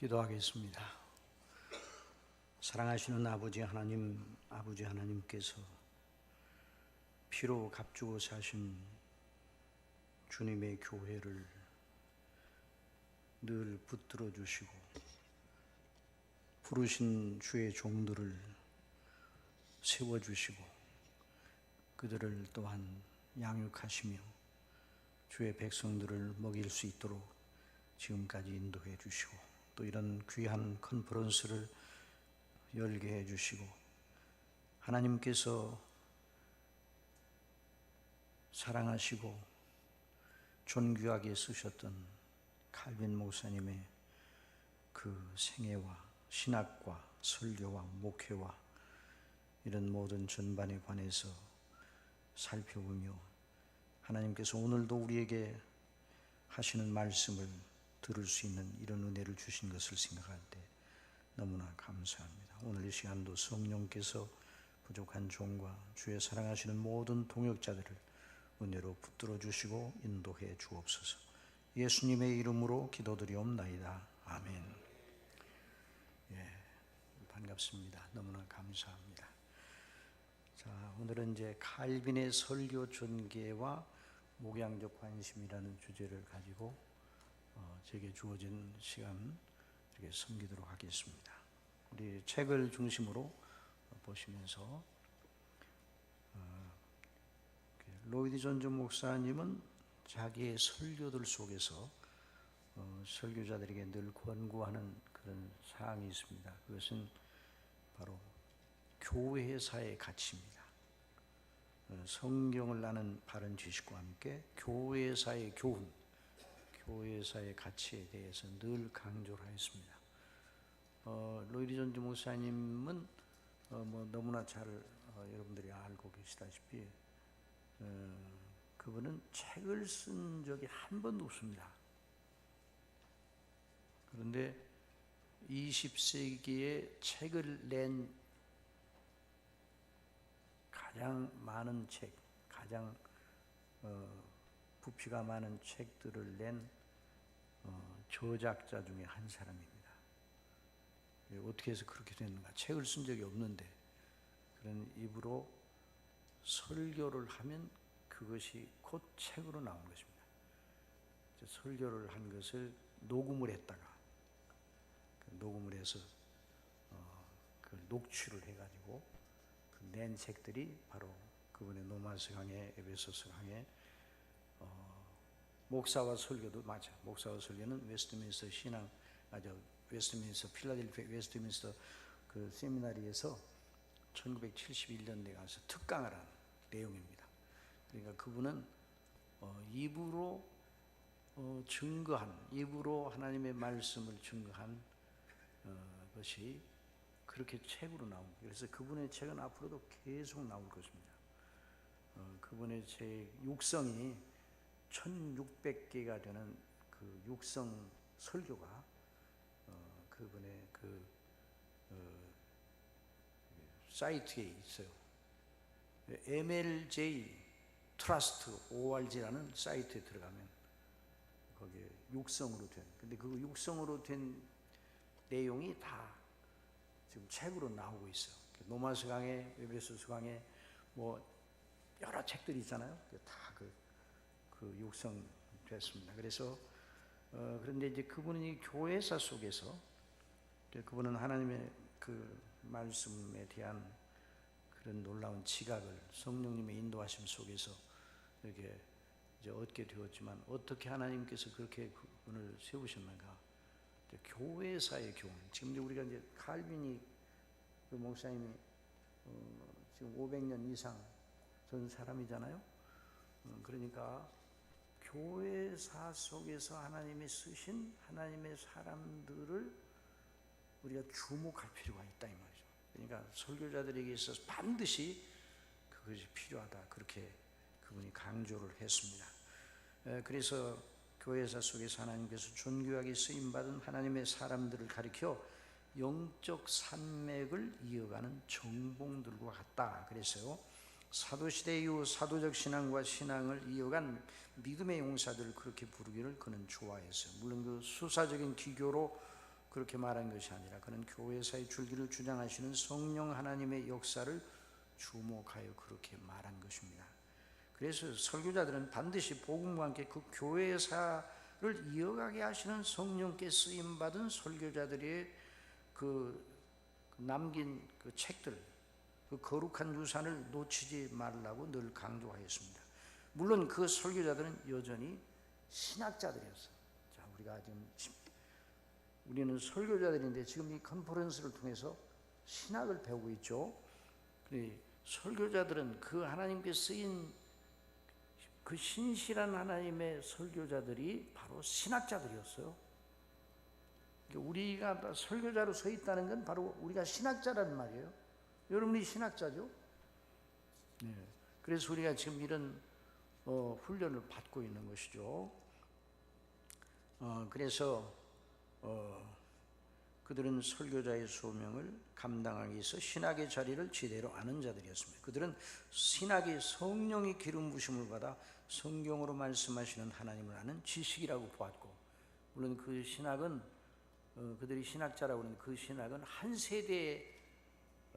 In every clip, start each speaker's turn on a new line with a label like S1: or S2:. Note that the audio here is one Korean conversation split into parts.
S1: 기도하겠습니다. 사랑하시는 아버지 하나님께서 피로 값주고 사신 주님의 교회를 늘 붙들어 주시고 부르신 주의 종들을 세워주시고 그들을 또한 양육하시며 주의 백성들을 먹일 수 있도록 지금까지 인도해 주시고 또 이런 귀한 컨퍼런스를 열게 해 주시고 하나님께서 사랑하시고 존귀하게 쓰셨던 칼빈 목사님의 그 생애와 신학과 설교와 목회와 이런 모든 전반에 관해서 살펴보며 하나님께서 오늘도 우리에게 하시는 말씀을 들을 수 있는 이런 은혜를 주신 것을 생각할 때 너무나 감사합니다. 오늘 이 시간도 성령께서 부족한 종과 주의 사랑하시는 모든 동역자들을 은혜로 붙들어 주시고 인도해 주옵소서. 예수님의 이름으로 기도드리옵나이다. 아멘. 반갑습니다. 너무나 감사합니다. 자, 오늘은 이제 칼빈의 설교 전개와 목양적 관심이라는 주제를 가지고 제게 주어진 시간 이렇게 섬기도록 하겠습니다. 우리 책을 중심으로 보시면서 로이드 존슨 목사님은 자기의 설교들 속에서 설교자들에게 늘 권고하는 그런 사항이 있습니다. 그것은 바로 교회사의 가치입니다. 성경을 아는 바른 지식과 함께 교회사의 교훈, 교회사의 가치에 대해서 늘 강조를 하였습니다. 로이드 존슨 목사님은 너무나 잘 여러분들이 알고 계시다시피 그분은 책을 쓴 적이 한 번도 없습니다. 그런데 20세기에 책을 낸 가장 많은 책, 가장 부피가 많은 책들을 낸 저작자 중에 한 사람입니다. 어떻게 해서 그렇게 됐는가? 책을 쓴 적이 없는데 그런 입으로 설교를 하면 그것이 곧 책으로 나온 것입니다. 설교를 한 것을 녹음을 했다가 녹음을 해서 그 녹취를 해가지고 낸 책들이 바로 그분의 노마스 강해, 에베소서 강해, 목사와 설교도 맞아. 목사와 설교는 웨스트민스터 신앙, 웨스트민스터 필라델피아 웨스트민스터 그 세미나리에서 1971년에 가서 특강을 한 내용입니다. 그러니까 그분은 입으로 증거한, 입으로 하나님의 말씀을 증거한 것이 그렇게 책으로 나온 거예요. 그래서 그분의 책은 앞으로도 계속 나올 것입니다. 그분의 책 육성이 1600개가 되는 그 육성 설교가 그분의 그 사이트에 있어요. MLJ 트러스트 ORG라는 사이트에 들어가면 거기에 육성으로 된, 근데 그 육성으로 된 내용이 다 지금 책으로 나오고 있어요. 노마스 강해, 에베소서 강해, 뭐 여러 책들이 있잖아요. 다 그 육성됐습니다. 그래서 그런데 이제 그분이 교회사 속에서 그분은 하나님의 그 말씀에 대한 그런 놀라운 지각을 성령님의 인도하심 속에서 이렇게 이제 얻게 되었지만 어떻게 하나님께서 그렇게 그분을 세우셨는가? 교회사의 교훈. 지금 이제 우리가 이제 칼빈이 그 목사님이 지금 500년 이상 전 사람이잖아요. 그러니까 교회사 속에서 하나님이 쓰신 하나님의 사람들을 우리가 주목할 필요가 있다 이 말이죠. 그러니까 설교자들에게 있어서 반드시 그것이 필요하다, 그렇게 그분이 강조를 했습니다. 그래서 교회사 속에서 하나님께서 존귀하게 쓰임받은 하나님의 사람들을 가리켜 영적 산맥을 이어가는 정봉들과 같다 그랬어요. 사도시대 이후 사도적 신앙과 신앙을 이어간 믿음의 용사들을 그렇게 부르기를 그는 좋아했어요. 물론 그 수사적인 기교로 그렇게 말한 것이 아니라 그는 교회사의 줄기를 주장하시는 성령 하나님의 역사를 주목하여 그렇게 말한 것입니다. 그래서 설교자들은 반드시 복음과 함께 그 교회사를 이어가게 하시는 성령께 쓰임받은 설교자들의 그 남긴 그 책들, 그 거룩한 유산을 놓치지 말라고 늘 강조하였습니다. 물론 그 설교자들은 여전히 신학자들이었어요. 자, 우리는 설교자들인데 지금 이 컨퍼런스를 통해서 신학을 배우고 있죠. 설교자들은 그 하나님께 쓰인 그 신실한 하나님의 설교자들이 바로 신학자들이었어요. 우리가 설교자로 서 있다는 건 바로 우리가 신학자라는 말이에요. 여러분이 신학자죠? 네. 그래서 우리가 지금 이런 훈련을 받고 있는 것이죠. 그래서 그들은 설교자의 소명을 감당하기 위해서 신학의 자리를 제대로 아는 자들이었습니다. 그들은 신학이 성령의 기름 부심을 받아 성경으로 말씀하시는 하나님을 아는 지식이라고 보았고, 물론 그 신학은 그들이 신학자라고 하는 그 신학은 한 세대에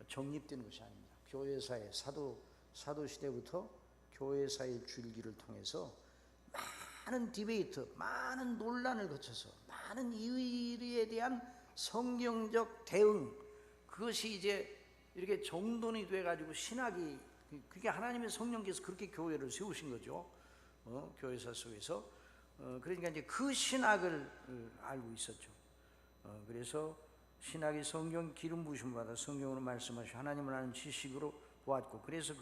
S1: 정립되는 것이 아닙니다. 교회사의 사도 시대부터 교회사의 줄기를 통해서 많은 디베이트, 많은 논란을 거쳐서 많은 이의에 대한 성경적 대응, 그것이 이제 이렇게 정돈이 돼가지고 신학이, 그게 하나님의 성령께서 그렇게 교회를 세우신 거죠. 교회사 속에서. 그러니까 이제 그 신학을 알고 있었죠. 그래서 신학이 성경 기름 부심을 받아 성경으로 말씀하시고 하나님을 아는 지식으로 보았고, 그래서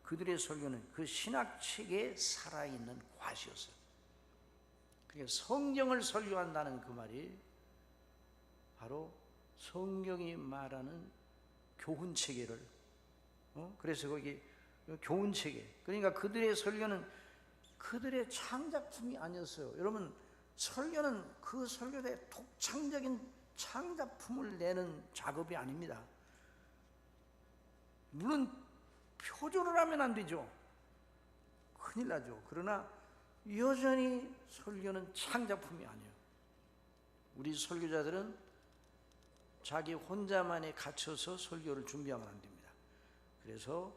S1: 그들의 설교는 그 신학책에 살아있는 과시였어요. 그러니까 성경을 설교한다는 그 말이 바로 성경이 말하는 교훈체계를, 그래서 거기 교훈체계, 그러니까 그들의 설교는 그들의 창작품이 아니었어요. 여러분, 설교는 그 설교대의 독창적인 창작품을 내는 작업이 아닙니다. 물론 표절을 하면 안 되죠. 큰일 나죠. 그러나 여전히 설교는 창작품이 아니에요. 우리 설교자들은 자기 혼자만에 갇혀서 설교를 준비하면 안 됩니다. 그래서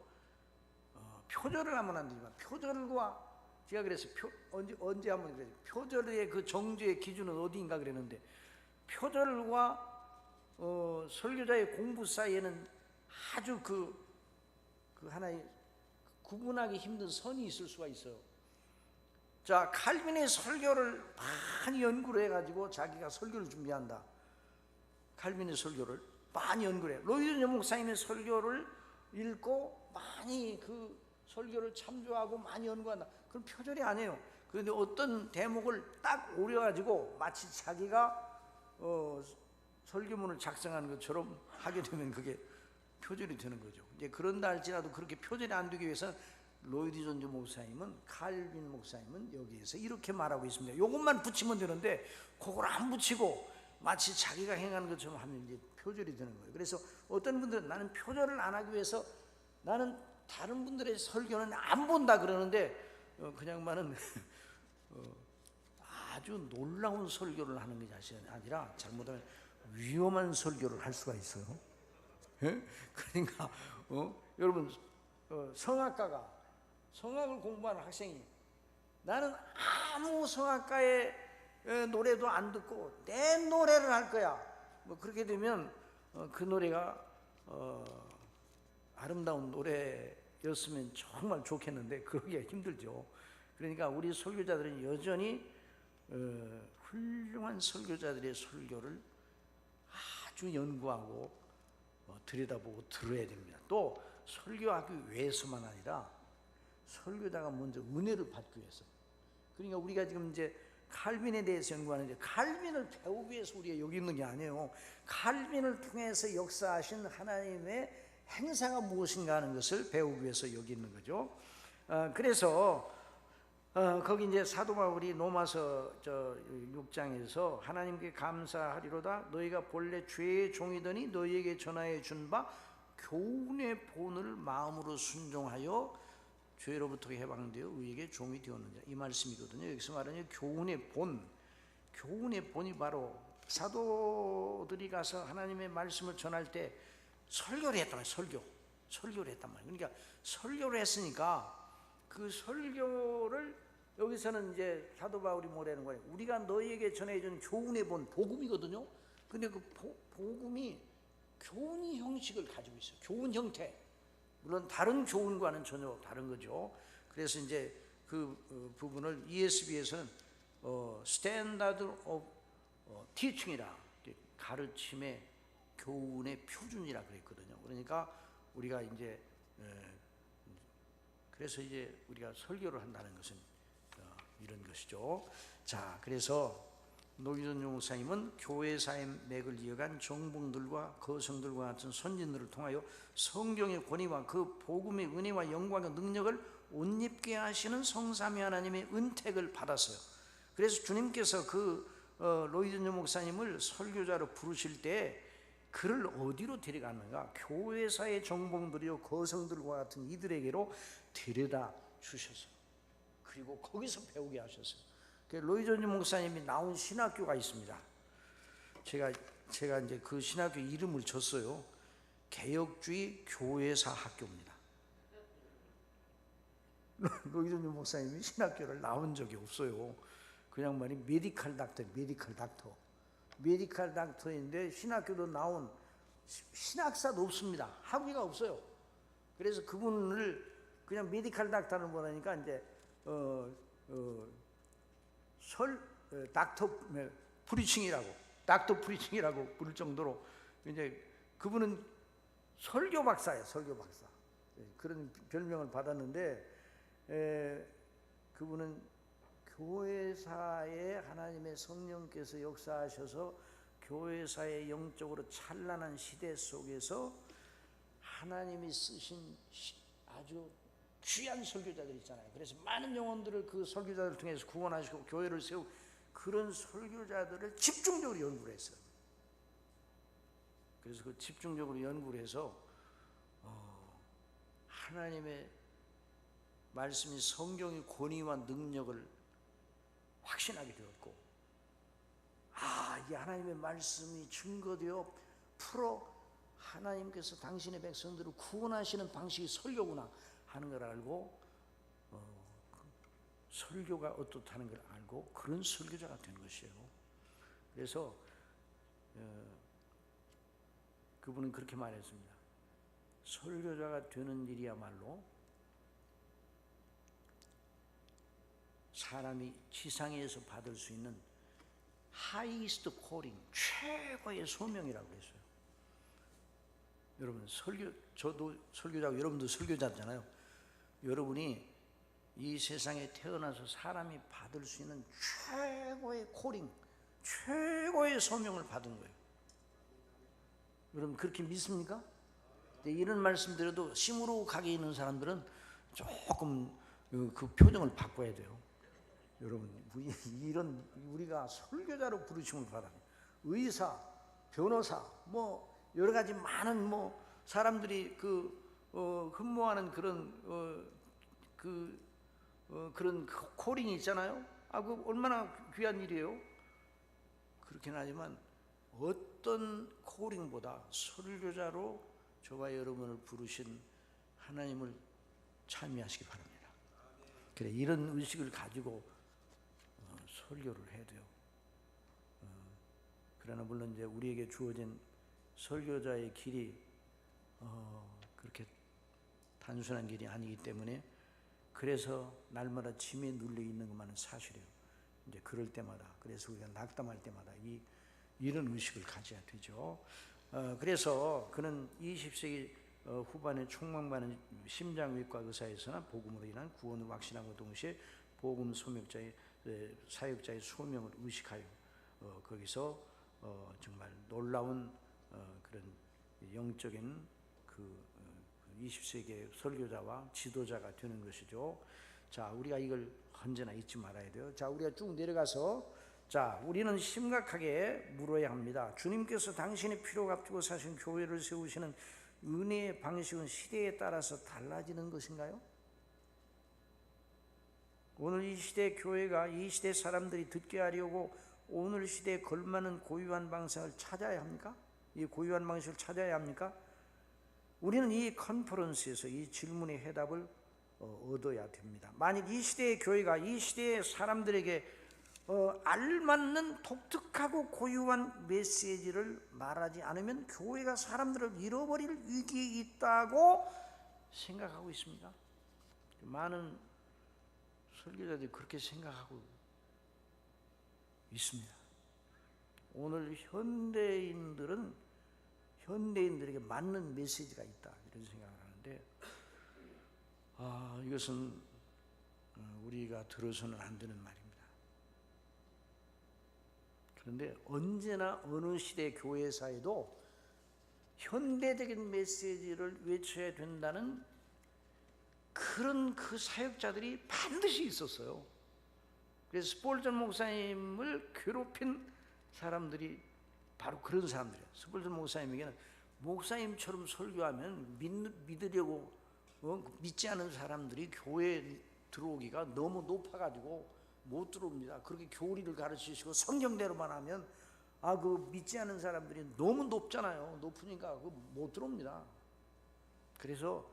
S1: 표절을 하면 안 되지만, 표절과 제가 그래서 언제 한번 그랬어요. 표절의 그 정죄의 기준은 어디인가 그랬는데, 표절과 설교자의 공부 사이에는 아주 그 하나의 구분하기 힘든 선이 있을 수가 있어요. 자, 칼빈의 설교를 많이 연구를 해가지고 자기가 설교를 준비한다. 칼빈의 설교를 많이 연구해. 로이드 존 목사님의 설교를 읽고 많이 그 설교를 참조하고 많이 연구한다. 그건 표절이 아니에요. 그런데 어떤 대목을 딱 오려가지고 마치 자기가 설교문을 작성하는 것처럼 하게 되면 그게 표절이 되는 거죠. 이제 그런다 할지라도 그렇게 표절이 안 되기 위해서 로이드 존 목사님은, 칼빈 목사님은 여기에서 이렇게 말하고 있습니다. 이것만 붙이면 되는데 그걸 안 붙이고 마치 자기가 행하는 것처럼 하면 이제 표절이 되는 거예요. 그래서 어떤 분들은 나는 표절을 안 하기 위해서 나는 다른 분들의 설교는 안 본다 그러는데, 그 양반은 아주 놀라운 설교를 하는 것이 아니라 잘못하면 위험한 설교를 할 수가 있어요. 예? 그러니까 여러분, 성악을 공부하는 학생이 나는 아무 성악가의 노래도 안 듣고 내 노래를 할 거야, 뭐 그렇게 되면 그 노래가 아름다운 노래였으면 정말 좋겠는데 그러기가 힘들죠. 그러니까 우리 설교자들은 여전히 훌륭한 설교자들의 설교를 아주 연구하고 들여다보고 들어야 됩니다. 또 설교하기 위해서만 아니라 설교자가 먼저 은혜를 받기 위해서. 그러니까 우리가 지금 이제 칼빈에 대해서 연구하는데, 칼빈을 배우기 위해서 우리가 여기 있는 게 아니에요. 칼빈을 통해서 역사하신 하나님의 행사가 무엇인가 하는 것을 배우기 위해서 여기 있는 거죠. 그래서 거기 이제 사도 바울이 로마서 6장에서 하나님께 감사하리로다 너희가 본래 죄의 종이더니 너희에게 전하여 준 바 교훈의 본을 마음으로 순종하여 죄로부터 해방되어 의에게 종이 되었느니라, 이 말씀이거든요. 여기서 말하는 교훈의 본이 바로 사도들이 가서 하나님의 말씀을 전할 때 설교를 했단 말이에요. 설교를 했단 말이에요. 그러니까 설교를 했으니까 그 설교를 여기서는 이제 사도 바울이 뭐라는 거예요? 우리가 너희에게 전해준 교훈의 본 복음이거든요. 근데 그 복음이 교훈 형식을 가지고 있어요. 교훈 형태. 물론 다른 교훈과는 전혀 다른 거죠. 그래서 이제 그 부분을 ESV에서는 Standard of Teaching이라, 가르침의 교훈의 표준이라 그랬거든요. 그러니까 우리가 이제 그래서 이제 우리가 설교를 한다는 것은 이런 것이죠. 자, 그래서 노기전 목사님은 교회사의 맥을 이어간 정봉들과 거성들과 같은 선진들을 통하여 성경의 권위와 그 복음의 은혜와 영광과 능력을 옷 입게 하시는 성삼위 하나님의 은택을 받았어요. 그래서 주님께서 그 노기전 목사님을 설교자로 부르실 때 그를 어디로 데려갔는가? 교회사의 정봉들이요 거성들과 같은 이들에게로 데려다 주셨어요. 그리고 거기서 배우게 하셨어요. 로이존 목사님이 나온 신학교가 있습니다. 제가 이제 그 신학교 이름을 줬어요. 개혁주의 교회사 학교입니다. 로이존 목사님이 신학교를 나온 적이 없어요. 그냥 말이 메디컬 닥터인데 신학교도 나온 신학사도 없습니다. 학위가 없어요. 그래서 그분을 그냥 메디컬 닥터를 보라니까 이제 닥터 프리칭이라고 부를 정도로 이제 그분은 설교 박사예요. 그런 별명을 받았는데 그분은 교회사에 하나님의 성령께서 역사하셔서 교회사의 영적으로 찬란한 시대 속에서 하나님이 쓰신 아주 귀한 설교자들 있잖아요. 그래서 많은 영혼들을 그 설교자들 통해서 구원하시고 교회를 세우고 그런 설교자들을 집중적으로 연구를 했어요. 그래서 그 집중적으로 연구를 해서 하나님의 말씀이 성경의 권위와 능력을 확신하게 되었고, 이 하나님의 말씀이 증거되어 하나님께서 당신의 백성들을 구원하시는 방식이 설교구나 하는 걸 알고 설교가 어떻다는 걸 알고 그런 설교자가 된 것이에요. 그래서 그분은 그렇게 말했습니다. 설교자가 되는 일이야말로 사람이 지상에서 받을 수 있는 하이스트 콜링, 최고의 소명이라고 했어요. 여러분 저도 설교자고 여러분도 설교자잖아요. 여러분이 이 세상에 태어나서 사람이 받을 수 있는 최고의 콜링, 최고의 소명을 받은 거예요. 여러분 그렇게 믿습니까? 이런 말씀 드려도 시무룩하게 있는 사람들은 조금 그 표정을 바꿔야 돼요. 여러분 이런 우리가 설교자로 부르심을 받아 의사, 변호사, 뭐 여러 가지 많은 뭐 사람들이 흠모하는 그런 콜링이 있잖아요. 그 얼마나 귀한 일이에요. 그렇긴 하지만 어떤 콜링보다 설교자로 저와 여러분을 부르신 하나님을 찬미하시기 바랍니다. 그래, 이런 의식을 가지고 설교를 해야 돼요. 그러나 물론 이제 우리에게 주어진 설교자의 길이 그렇게 단순한 길이 아니기 때문에 그래서 날마다 짐에 눌려 있는 것만은 사실이에요. 이제 그럴 때마다 그래서 우리가 낙담할 때마다 이런 의식을 가져야 되죠. 그래서 그는 20세기 후반에 촉망받는 심장외과 의사에서나 복음으로 인한 구원을 확신하고 동시에 복음 소명자의 사역자의 소명을 의식하여 거기서 정말 놀라운 그런 영적인 20세기의 설교자와 지도자가 되는 것이죠. 자, 우리가 이걸 언제나 잊지 말아야 돼요. 자, 우리가 쭉 내려가서 우리는 심각하게 물어야 합니다. 주님께서 당신의 피로 값주고 사신 교회를 세우시는 은혜의 방식은 시대에 따라서 달라지는 것인가요? 오늘 이 시대 교회가 이 시대 사람들이 듣게 하려고 오늘 시대에 걸맞는 고유한 방식을 찾아야 합니까? 이 고유한 방식을 찾아야 합니까? 우리는 이 컨퍼런스에서 이 질문의 해답을 얻어야 됩니다. 만약 이 시대의 교회가 이 시대의 사람들에게 알맞는 독특하고 고유한 메시지를 말하지 않으면 교회가 사람들을 잃어버릴 위기에 있다고 생각하고 있습니다. 많은 설교자들이 그렇게 생각하고 있습니다. 오늘 현대인들에게 맞는 메시지가 있다, 이런 생각을 하는데, 이것은 우리가 들어서는 안 되는 말입니다. 그런데 언제나 어느 시대 교회사에도 현대적인 메시지를 외쳐야 된다는 그런 그 사역자들이 반드시 있었어요. 그래서 스폴전 목사님을 괴롭힌 사람들이 바로 그런 사람들이에요. 스폴전 목사님에게는 목사님처럼 설교하면 믿으려고 믿지 않은 사람들이 교회에 들어오기가 너무 높아가지고 못 들어옵니다. 그렇게 교리를 가르치시고 성경대로만 하면 그 믿지 않은 사람들이 너무 높잖아요. 높으니까 못 들어옵니다. 그래서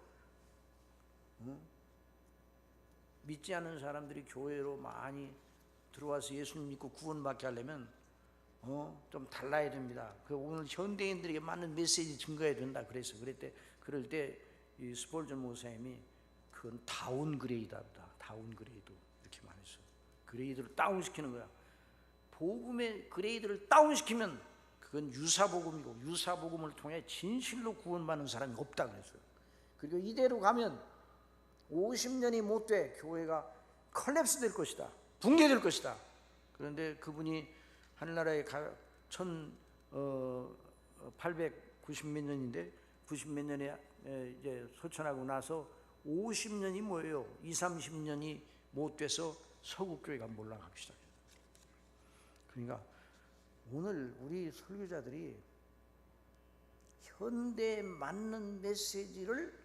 S1: 믿지 않은 사람들이 교회로 많이 들어와서 예수님 믿고 구원받게 하려면 좀 달라야 됩니다. 오늘 현대인들에게 맞는 메시지 증거해야 된다. 그럴 때 이 스폴전 목사님이 그건 다운그레이드다. 다운그레이드 이렇게 말했어요. 그레이드를 다운시키는 거야. 복음의 그레이드를 다운시키면 그건 유사복음이고, 유사복음을 통해 진실로 구원받는 사람이 없다 그랬어요. 그리고 이대로 가면 50년이 못 돼 교회가 컬랩스 될 것이다, 붕괴될 것이다. 그런데 그분이 하늘나라에 1890 몇 년인데 90 몇 년에 이제 소천하고 나서 50년이 뭐예요? 20-30년이 못 돼서 서구교회가 몰락하기 시작해요. 그러니까 오늘 우리 설교자들이 현대에 맞는 메시지를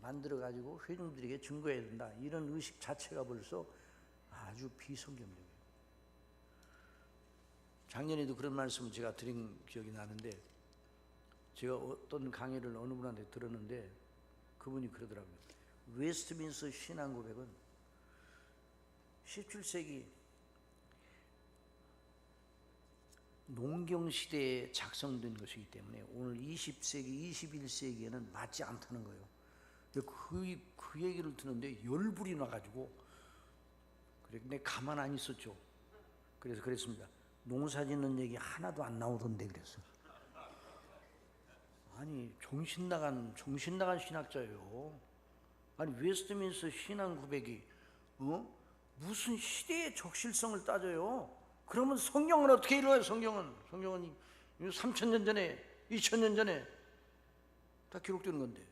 S1: 만들어가지고 회중들에게 증거해야 된다, 이런 의식 자체가 벌써 아주 비성경적이에요. 작년에도 그런 말씀을 제가 드린 기억이 나는데, 제가 어떤 강의를 어느 분한테 들었는데 그분이 그러더라고요. 웨스트민스터 신앙고백은 17세기 농경시대에 작성된 것이기 때문에 오늘 20세기, 21세기에는 맞지 않다는 거예요. 그 얘기를 듣는데 열불이 나가지고, 근데 가만 안 있었죠. 그래서 그랬습니다. 농사 짓는 얘기 하나도 안 나오던데 그랬어요. 아니, 정신 나간 신학자예요. 아니, 웨스트민스터 신앙 고백이 무슨 시대의 적실성을 따져요? 그러면 성경은 어떻게 이루어요? 성경은 3,000년 전에, 2,000년 전에 다 기록되는 건데.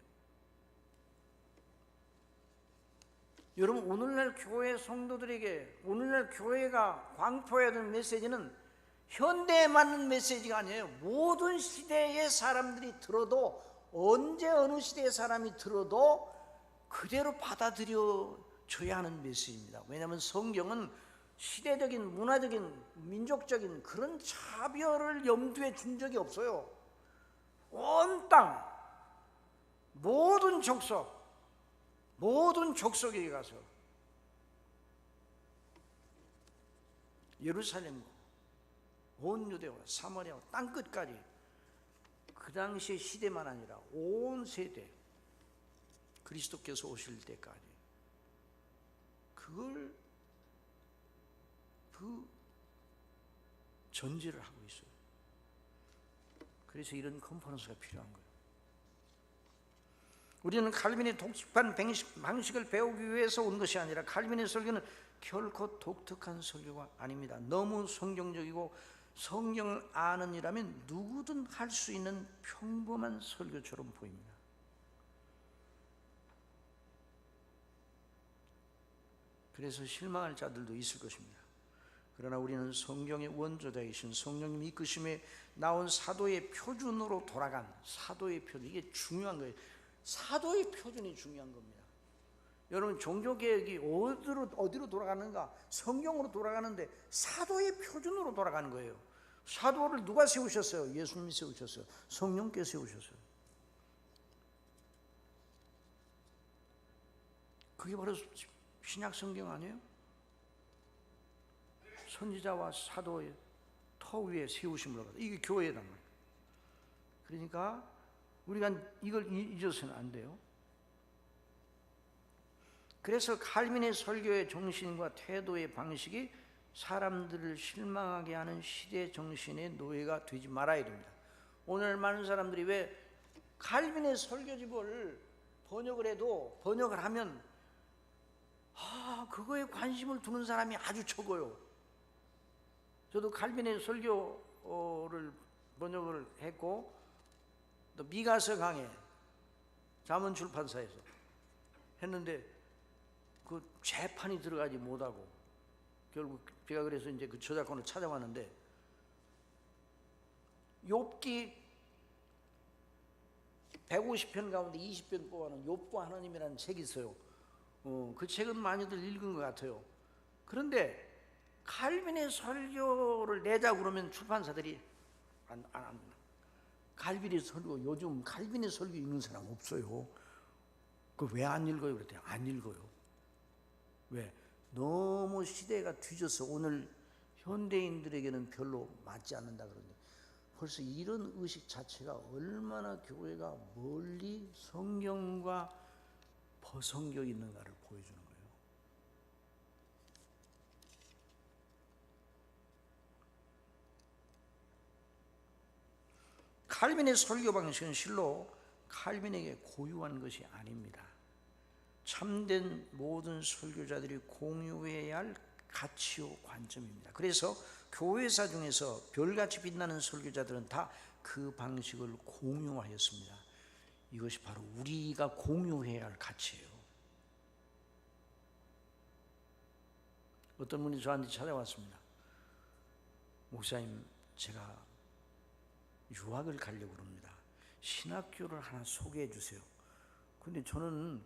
S1: 여러분, 오늘날 교회 성도들에게, 오늘날 교회가 광포해야 되는 메시지는 현대에 맞는 메시지가 아니에요. 모든 시대의 사람들이 들어도, 언제 어느 시대의 사람이 들어도 그대로 받아들여져야 하는 메시지입니다. 왜냐하면 성경은 시대적인, 문화적인, 민족적인 그런 차별을 염두에 둔 적이 없어요. 온 땅, 모든 족속에게 가서 예루살렘과 온 유대와 사마리아와 땅끝까지, 그 당시의 시대만 아니라 온 세대, 그리스도께서 오실 때까지 그걸 전제를 하고 있어요. 그래서 이런 컨퍼런스가 필요한 거예요. 우리는 칼빈의 독특한 방식을 배우기 위해서 온 것이 아니라, 칼빈의 설교는 결코 독특한 설교가 아닙니다. 너무 성경적이고 성경을 아는 이라면 누구든 할 수 있는 평범한 설교처럼 보입니다. 그래서 실망할 자들도 있을 것입니다. 그러나 우리는 성경의 원조자이신 성령님 이끄심에 나온 사도의 표준으로 돌아간, 사도의 표준, 이게 중요한 거예요. 사도의 표준이 중요한 겁니다. 여러분 종교개혁이 어디로 돌아가는가? 성경으로 돌아가는데 사도의 표준으로 돌아가는 거예요. 사도를 누가 세우셨어요? 예수님이 세우셨어요. 성령께서 세우셨어요. 그게 바로 신약 성경 아니에요? 선지자와 사도의 터 위에 세우심을 받아. 이게 교회란 말이에요. 그러니까 우리가 이걸 잊어서는 안 돼요. 그래서 칼빈의 설교의 정신과 태도의 방식이 사람들을 실망하게 하는 시대 정신의 노예가 되지 말아야 됩니다. 오늘 많은 사람들이 왜 칼빈의 설교집을 번역을 하면 그거에 관심을 두는 사람이 아주 적어요. 저도 칼빈의 설교를 번역을 했고 또 미가서 강해 잠언 출판사에서 했는데 그 재판이 들어가지 못하고 결국 제가 그래서 이제 그 저작권을 찾아왔는데 욥기 150편 가운데 20편 뽑아놓은 욥과 하나님이라는 책이 있어요. 그 책은 많이들 읽은 것 같아요. 그런데 칼빈의 설교를 내자 그러면 출판사들이 안 칼빈의 설교, 요즘 칼빈의 설교 읽는 사람 없어요. 그 왜 안 읽어요? 그랬더니 안 읽어요. 왜? 너무 시대가 뒤져서 오늘 현대인들에게는 별로 맞지 않는다 그러는데 벌써 이런 의식 자체가 얼마나 교회가 멀리 성경과 벗어겨 있는가를 보여주는 거예요. 칼빈의 설교 방식은 실로 칼빈에게 고유한 것이 아닙니다. 참된 모든 설교자들이 공유해야 할 가치요 관점입니다. 그래서 교회사 중에서 별같이 빛나는 설교자들은 다 그 방식을 공유하였습니다. 이것이 바로 우리가 공유해야 할 가치예요. 어떤 분이 저한테 찾아왔습니다. 목사님, 제가 유학을 가려고 합니다. 신학교를 하나 소개해 주세요. 근데 저는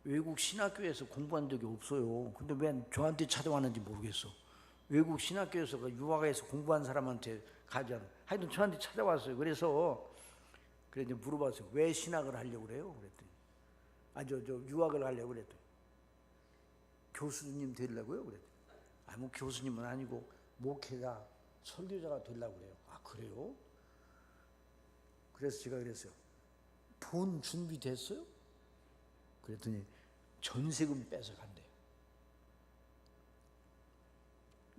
S1: 외국 신학교에서 공부한 적이 없어요. 근데 왜 저한테 찾아왔는지 모르겠어. 외국 신학교에서 유학에서 공부한 사람한테 가지 않아. 하여튼 저한테 찾아왔어요. 그래서 이제 물어봤어요. 왜 신학을 하려고 그래요? 그랬더니 저 유학을 하려고 그랬더니 교수님 되려고요? 그랬더니 뭐 교수님은 아니고 목회자, 설교자가 되려고 그래요. 그래요? 그래서 제가 그랬어요. 돈 준비됐어요? 그랬더니 전세금 뺏어간대요.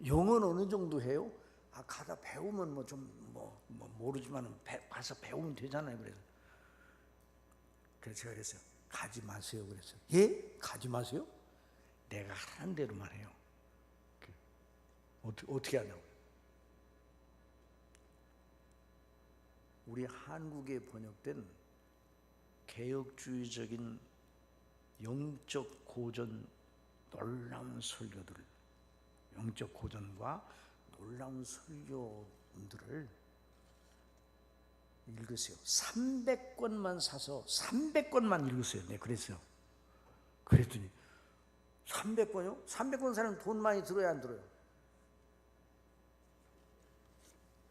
S1: 영어는 어느 정도 해요? 가다 배우면 모르지만 가서 배우면 되잖아요. 그래서 제가 그랬어요. 가지 마세요. 그랬어요. 예? 가지 마세요? 내가 하는 대로만 해요. 어떻게 하냐고. 우리 한국에 번역된 개혁주의적인 영적 고전 놀라운 설교들, 영적 고전과 놀라운 설교들을 읽으세요. 300권만 사서 300권만 읽으세요. 네, 그랬어요. 그랬더니 300권이요? 300권 사는 돈 많이 들어야 안 들어요?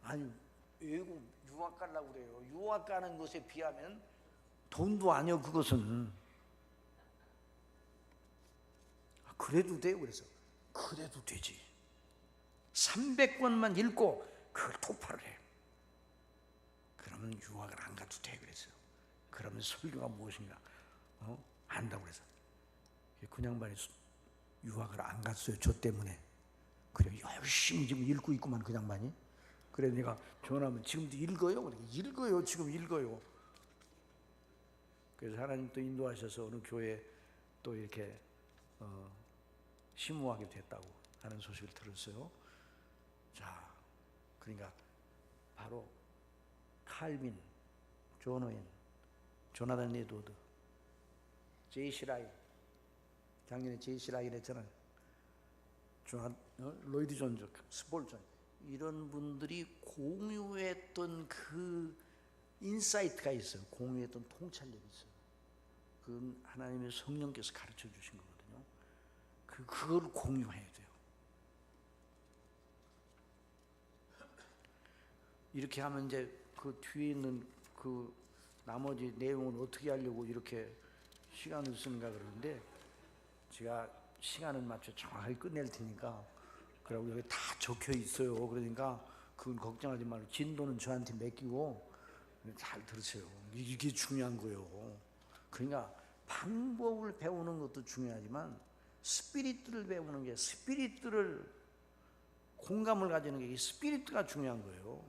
S1: 아니, 외국 유학 가려고 그래요. 유학 가는 것에 비하면 돈도 아니요, 그것은. 그래도 돼요? 그래서 그래도 되지. 300권만 읽고 그걸 토파를 해. 그러면 유학을 안 가도 돼. 그랬어요. 그러면 설교가 무엇인가 안다고 그래서 그 양반이 유학을 안 갔어요. 저 때문에. 그래 열심히 지금 읽고 있구만 그 양반이. 그래 내가 전화하면 지금도 읽어요? 그래 읽어요. 지금 읽어요. 그래서 하나님 또 인도하셔서 어느 교회에 또 이렇게 심우하게 됐다고 하는 소식을 들었어요. 자, 그러니까 바로 칼빈, 존 오웬, 조나단 에드워드, 제이시 라이, 작년에 제이시 라이 했잖아요. 로이드 존즈, 스폴전 이런 분들이 공유했던 그 인사이트가 있어요. 공유했던 통찰력이 있어요. 그건 하나님의 성령께서 가르쳐 주신 거거든요. 그걸 공유해야 돼요. 이렇게 하면 이제 그 뒤에 있는 그 나머지 내용은 어떻게 하려고 이렇게 시간을 쓰는가 그러는데, 제가 시간을 맞춰 정확하게 끝낼 테니까, 그러고 여기 다 적혀 있어요. 그러니까 그건 걱정하지 말고 진도는 저한테 맡기고 잘 들으세요. 이게 중요한 거예요. 그러니까 방법을 배우는 것도 중요하지만 스피릿들을 배우는 게, 스피릿들을 공감을 가지는 게 스피릿가 중요한 거예요.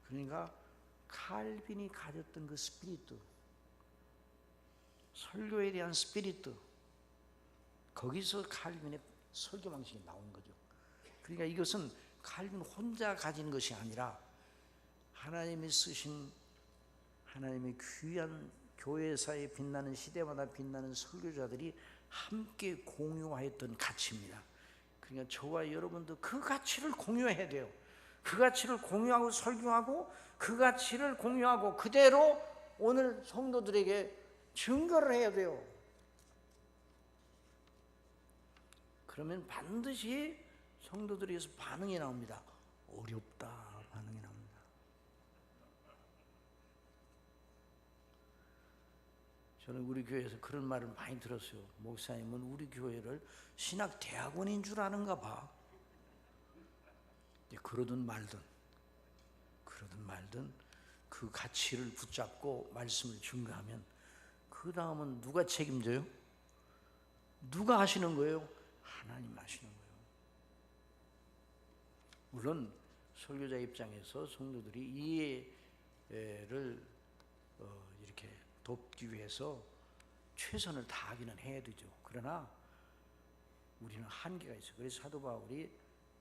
S1: 그러니까 칼빈이 가졌던 그 스피릿, 설교에 대한 스피릿, 거기서 칼빈의 설교 방식이 나온 거죠. 그러니까 이것은 칼빈 혼자 가진 것이 아니라 하나님이 쓰신, 하나님의 귀한 교회사에 빛나는, 시대마다 빛나는 설교자들이 함께 공유하였던 가치입니다. 그러니까 저와 여러분도 그 가치를 공유해야 돼요. 그 가치를 공유하고 설교하고 그 가치를 공유하고 그대로 오늘 성도들에게 증거를 해야 돼요. 그러면 반드시 성도들에게서 반응이 나옵니다. 어렵다, 반응이 나옵니다. 저는 우리 교회에서 그런 말을 많이 들었어요. 목사님은 우리 교회를 신학대학원인 줄 아는가 봐. 그러든 말든 그 가치를 붙잡고 말씀을 증거하면 그 다음은 누가 책임져요? 누가 하시는 거예요? 하나님 하시는 거예요. 물론 설교자 입장에서 성도들이 이해를 이렇게 돕기 위해서 최선을 다하기는 해야 되죠. 그러나 우리는 한계가 있어요. 그래서 사도 바울이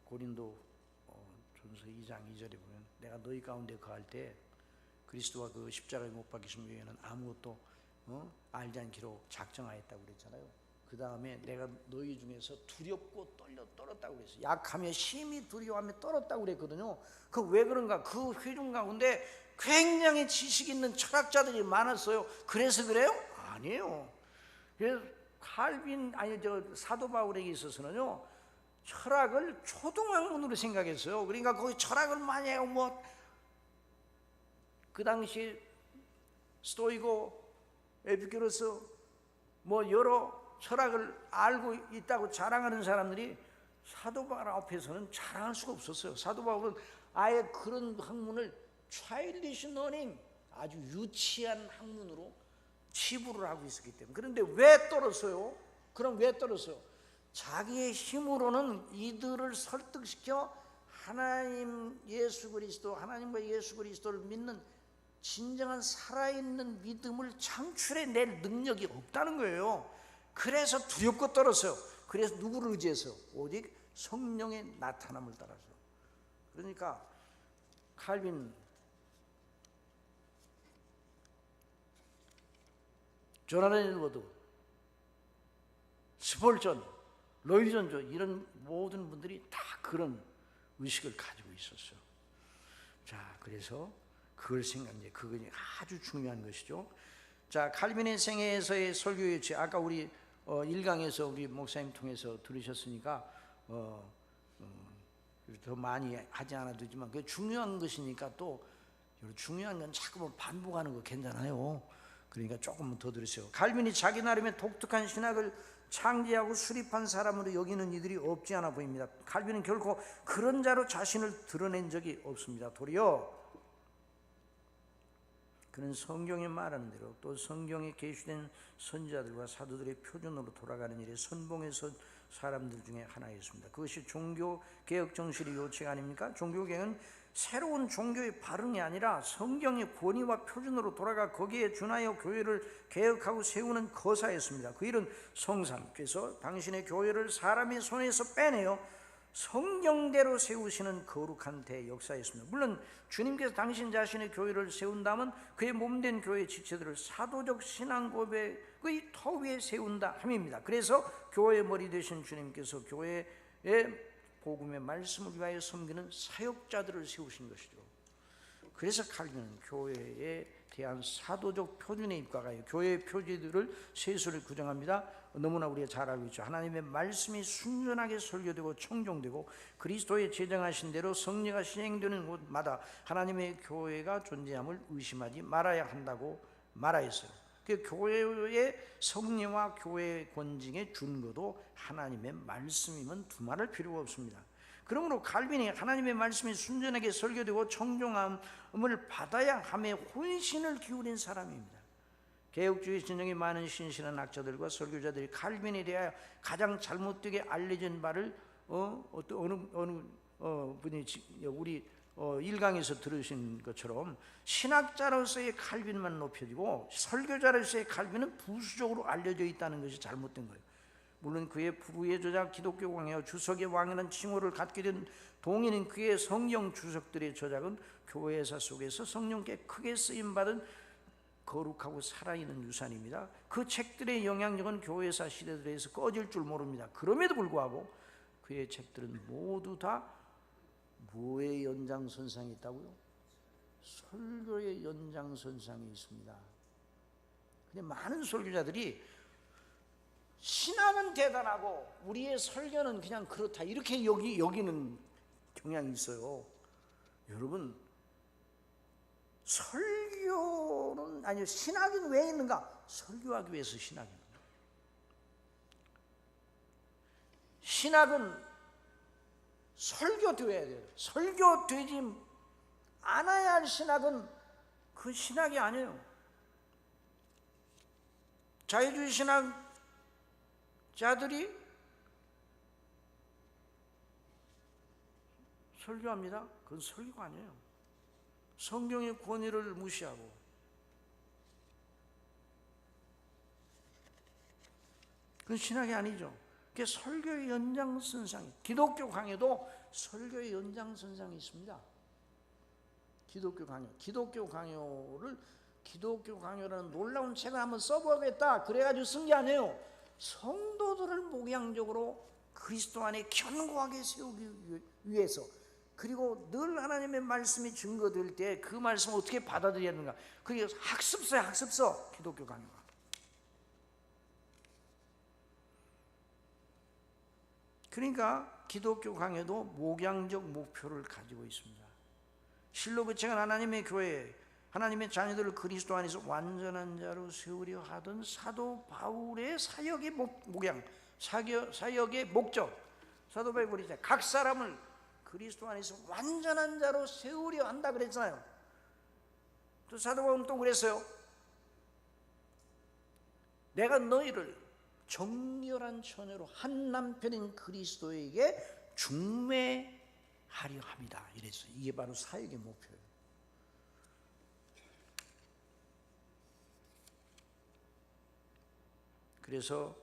S1: 고린도 전서 2장 2절에 보면, 내가 너희 가운데 거할 때 그리스도와 그 십자가에 못 박히심 외에는 아무것도 알지 않기로 작정하였다고 그랬잖아요. 그 다음에 내가 너희 중에서 두렵고 떨었다고 그랬어요. 약하며 심히 두려워하며 떨었다고 그랬거든요. 그 왜 그런가? 그 회중 가운데 굉장히 지식 있는 철학자들이 많았어요. 그래서 그래요? 아니에요. 그래서 사도 바울에게 있어서는요, 철학을 초등학문으로 생각했어요. 그러니까 거기 철학을 많이 해요. 그 당시 스토이고, 에피큐로스, 여러 철학을 알고 있다고 자랑하는 사람들이 사도 바울 앞에서는 자랑할 수가 없었어요. 사도 바울은 아예 그런 학문을 childish learning, 아주 유치한 학문으로 치부를 하고 있었기 때문에. 그런데 왜 떨었어요? 그럼 왜 떨었어요? 자기의 힘으로는 이들을 설득시켜 하나님과 예수 그리스도를 믿는 진정한 살아있는 믿음을 창출해낼 능력이 없다는 거예요. 그래서 두렵고 떨었어요. 그래서 누구를 의지해서? 오직 성령의 나타남을 따라서. 그러니까 칼빈, 조나단 에드워드, 스폴전, 로이드 존즈, 이런 모든 분들이 다 그런 의식을 가지고 있었어요. 자, 그래서 그걸 생각해. 그게 아주 중요한 것이죠. 자, 칼빈의 생애에서의 설교 유치, 아까 우리 1강에서 우리 목사님 통해서 들으셨으니까 더 많이 하지 않아도 되지만 그게 중요한 것이니까, 또 중요한 건 자꾸 반복하는 거 괜찮아요. 그러니까 조금 더 들으세요. 칼빈이 자기 나름의 독특한 신학을 창제하고 수립한 사람으로 여기는 이들이 없지 않아 보입니다. 칼빈은 결코 그런 자로 자신을 드러낸 적이 없습니다. 도리어 그는 성경에 말하는 대로 또 성경에 계시된 선지자들과 사도들의 표준으로 돌아가는 일에 선봉해서 사람들 중에 하나였습니다. 그것이 종교개혁 정신의 요책 아닙니까? 종교개혁은 새로운 종교의 발흥이 아니라 성경의 권위와 표준으로 돌아가 거기에 준하여 교회를 개혁하고 세우는 거사였습니다. 그 일은 성삼께서 당신의 교회를 사람의 손에서 빼내어 성경대로 세우시는 거룩한 대역사였습니다. 물론 주님께서 당신 자신의 교회를 세운다면 그의 몸된 교회의 지체들을 사도적 신앙 고백의 터 위에 세운다 함입니다. 그래서 교회의 머리 되신 주님께서 교회의 복음의 말씀을 위하여 섬기는 사역자들을 세우신 것이죠. 그래서 칼빈은 교회의 대한 사도적 표준에 입각하여 교회의 표지들을 세수를 규정합니다. 너무나 우리가 잘 알고 있죠. 하나님의 말씀이 순전하게 설교되고 청종되고 그리스도의 제정하신 대로 성례가 시행되는 곳마다 하나님의 교회가 존재함을 의심하지 말아야 한다고 말하였어요. 그 교회의 성례와 교회의 권징의 준거도 하나님의 말씀이면 두말할 필요가 없습니다. 그러므로 칼빈이 하나님의 말씀이 순전하게 설교되고 청종함을 받아야 함에 혼신을 기울인 사람입니다. 개혁주의 진영의 많은 신실한 학자들과 설교자들이 칼빈에 대하여 가장 잘못되게 알려진 바를 어느 분이 우리 1강에서 들으신 것처럼 신학자로서의 칼빈만 높여지고 설교자로서의 칼빈은 부수적으로 알려져 있다는 것이 잘못된 거예요. 물론 그의 부의 저자 기독교 왕이요 주석의 왕이라는 칭호를 갖게 된 동인인 그의 성경 주석들의 저작은 교회사 속에서 성령께 크게 쓰임받은 거룩하고 살아있는 유산입니다. 그 책들의 영향력은 교회사 시대들에서 꺼질 줄 모릅니다. 그럼에도 불구하고 그의 책들은 모두 다 뭐의 연장선상이 있다고요? 설교의 연장선상이 있습니다. 근데 많은 설교자들이 신앙은 대단하고 우리의 설교는 그냥 그렇다 이렇게 여기는 경향이 있어요. 여러분, 설교는 아니 신학이 왜 있는가? 설교하기 위해서 신학이 있는 거예요. 신학은 설교되어야 돼요. 설교되지 않아야 할 신학은 그 신학이 아니에요. 자유주의 신학자들이 설교합니다. 그건 설교가 아니에요. 성경의 권위를 무시하고 그건 신학이 아니죠. 그게 설교의 연장선상이, 기독교 강요도 설교의 연장선상이 있습니다. 기독교 강요라는 놀라운 책을 한번 써보겠다 그래가지고 쓴 게 아니에요. 성도들을 목양적으로 그리스도 안에 견고하게 세우기 위해서, 그리고 늘 하나님의 말씀이 증거될 때 그 말씀을 어떻게 받아들여야 하는가, 그게 학습서야, 학습서. 기독교 강요가. 그러니까 기독교 강요도 목양적 목표를 가지고 있습니다. 실로 그 책은 하나님의 교회, 하나님의 자녀들을 그리스도 안에서 완전한 자로 세우려 하던 사도 바울의 사역의 목양, 사역의 목적. 사도 바울이 각 사람을 그리스도 안에서 완전한 자로 세우려 한다 그랬잖아요. 또 사도 바울은 또 그랬어요. 내가 너희를 정결한 처녀로 한 남편인 그리스도에게 중매하려 합니다. 이랬어요. 이게 바로 사역의 목표예요. 그래서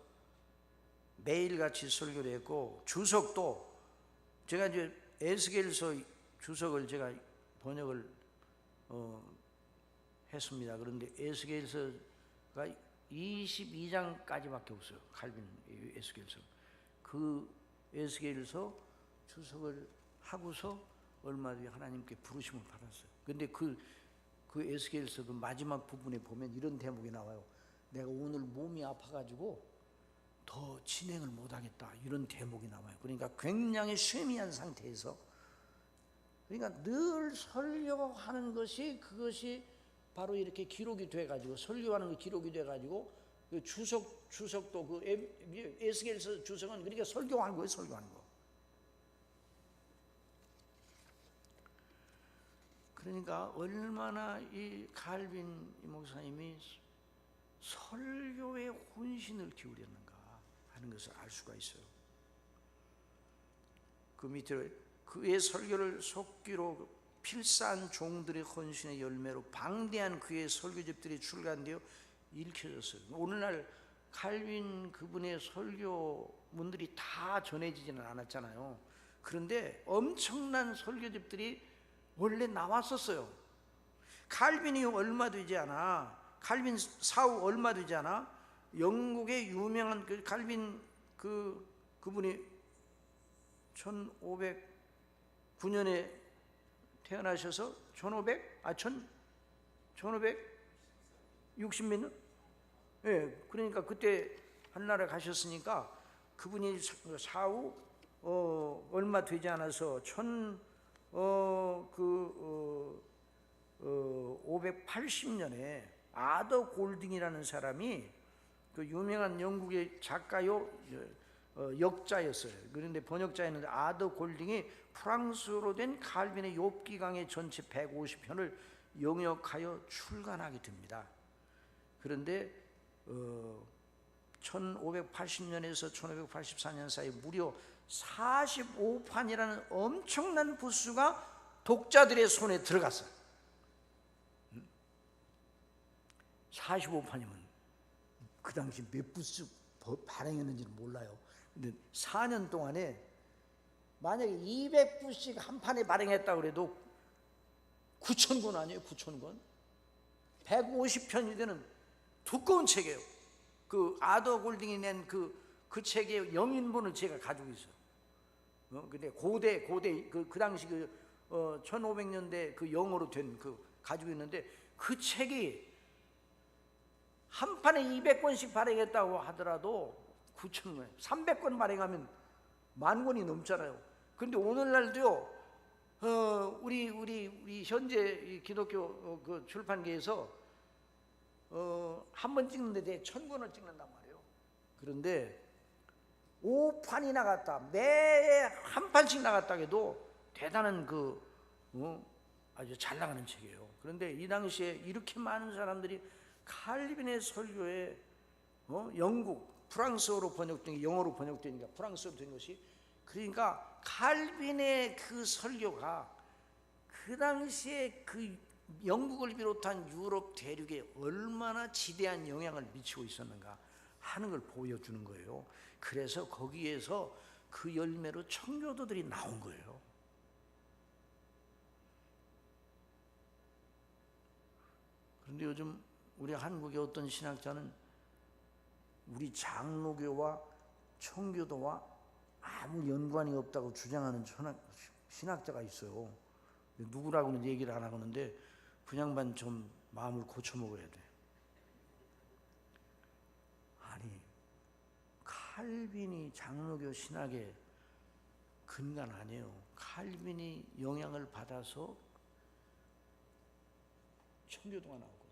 S1: 매일같이 설교를 했고, 주석도 제가 이제 에스겔서 주석을 제가 번역을 했습니다. 그런데 에스겔서가 22장까지밖에 없어요. 칼빈 에스겔서. 그 에스겔서 주석을 하고서 얼마 뒤에 하나님께 부르심을 받았어요. 근데 그 에스겔서도 마지막 부분에 보면 이런 대목이 나와요. 내가 오늘 몸이 아파가지고 더 진행을 못하겠다, 이런 대목이 나와요. 그러니까 굉장히 쇠미한 상태에서, 그러니까 늘 설교하는 것이, 그것이 바로 이렇게 기록이 돼가지고, 설교하는 거 기록이 돼가지고, 그 주석도 그 에스겔서 주석은 그러니까 설교하는 거예요, 설교하는 거. 그러니까 얼마나 이 칼빈 목사님이 설교에 혼신을 기울였는가 하는 것을 알 수가 있어요. 그 밑에 그의 설교를 속기로 필사한 종들의 헌신의 열매로 방대한 그의 설교집들이 출간되어 읽혀졌어요. 오늘날 칼빈 그분의 설교문들이 다 전해지지는 않았잖아요. 그런데 엄청난 설교집들이 원래 나왔었어요. 칼빈이 얼마 되지 않아, 칼빈 사후 얼마 되지 않아, 영국의 유명한 그 칼빈 그분이 1509년에 태어나셔서 1500 60몇 년? 예, 그러니까 그때 한나라에 가셨으니까 그분이 사후 얼마 되지 않아서 580년에 아더 골딩이라는 사람이 그 유명한 영국의 작가요, 역자였어요. 그런데 번역자였는데 아더 골딩이 프랑스어로 된 칼빈의 욥기 강의 전체 150편을 영역하여 출간하게 됩니다. 그런데 1580년에서 1584년 사이 무려 45판이라는 엄청난 부수가 독자들의 손에 들어갔어요. 45판이면 그 당시 몇 부수 발행했는지는 몰라요. 근데 4년 동안에 만약에 200부씩 한 판에 발행했다고 그래도 9,000권 아니에요? 9,000권? 150편이 되는 두꺼운 책이에요. 그 아더 골딩이 낸 그 책의 영인본을 제가 가지고 있어요. 근데 고대 그 당시 1500년대 그 영어로 된 그 가지고 있는데 그 책이 한 판에 200권씩 발행했다고 하더라도 9,000권, 300권 발행하면 10,000권이 넘잖아요. 그런데 오늘날도요, 우리 현재 기독교 그 출판계에서 한 번 찍는데 대개 1,000권을 찍는단 말이에요. 그런데 5판이 나갔다, 매 한 판씩 나갔다 해도 대단한 아주 잘 나가는 책이에요. 그런데 이 당시에 이렇게 많은 사람들이 칼빈의 설교에 영국 프랑스어로 번역된 게 영어로 번역되니까 프랑스어로 된 것이, 그러니까 칼빈의 그 설교가 그 당시에 그 영국을 비롯한 유럽 대륙에 얼마나 지대한 영향을 미치고 있었는가 하는 걸 보여주는 거예요. 그래서 거기에서 그 열매로 청교도들이 나온 거예요. 그런데 요즘 우리 한국의 어떤 신학자는 우리 장로교와 청교도와 아무 연관이 없다고 주장하는 신학자가 있어요. 누구라고는 얘기를 안 하고는데 그 양반 좀 마음을 고쳐먹어야 돼. 아니, 칼빈이 장로교 신학의 근간 아니에요. 칼빈이 영향을 받아서 청교도가 나오고,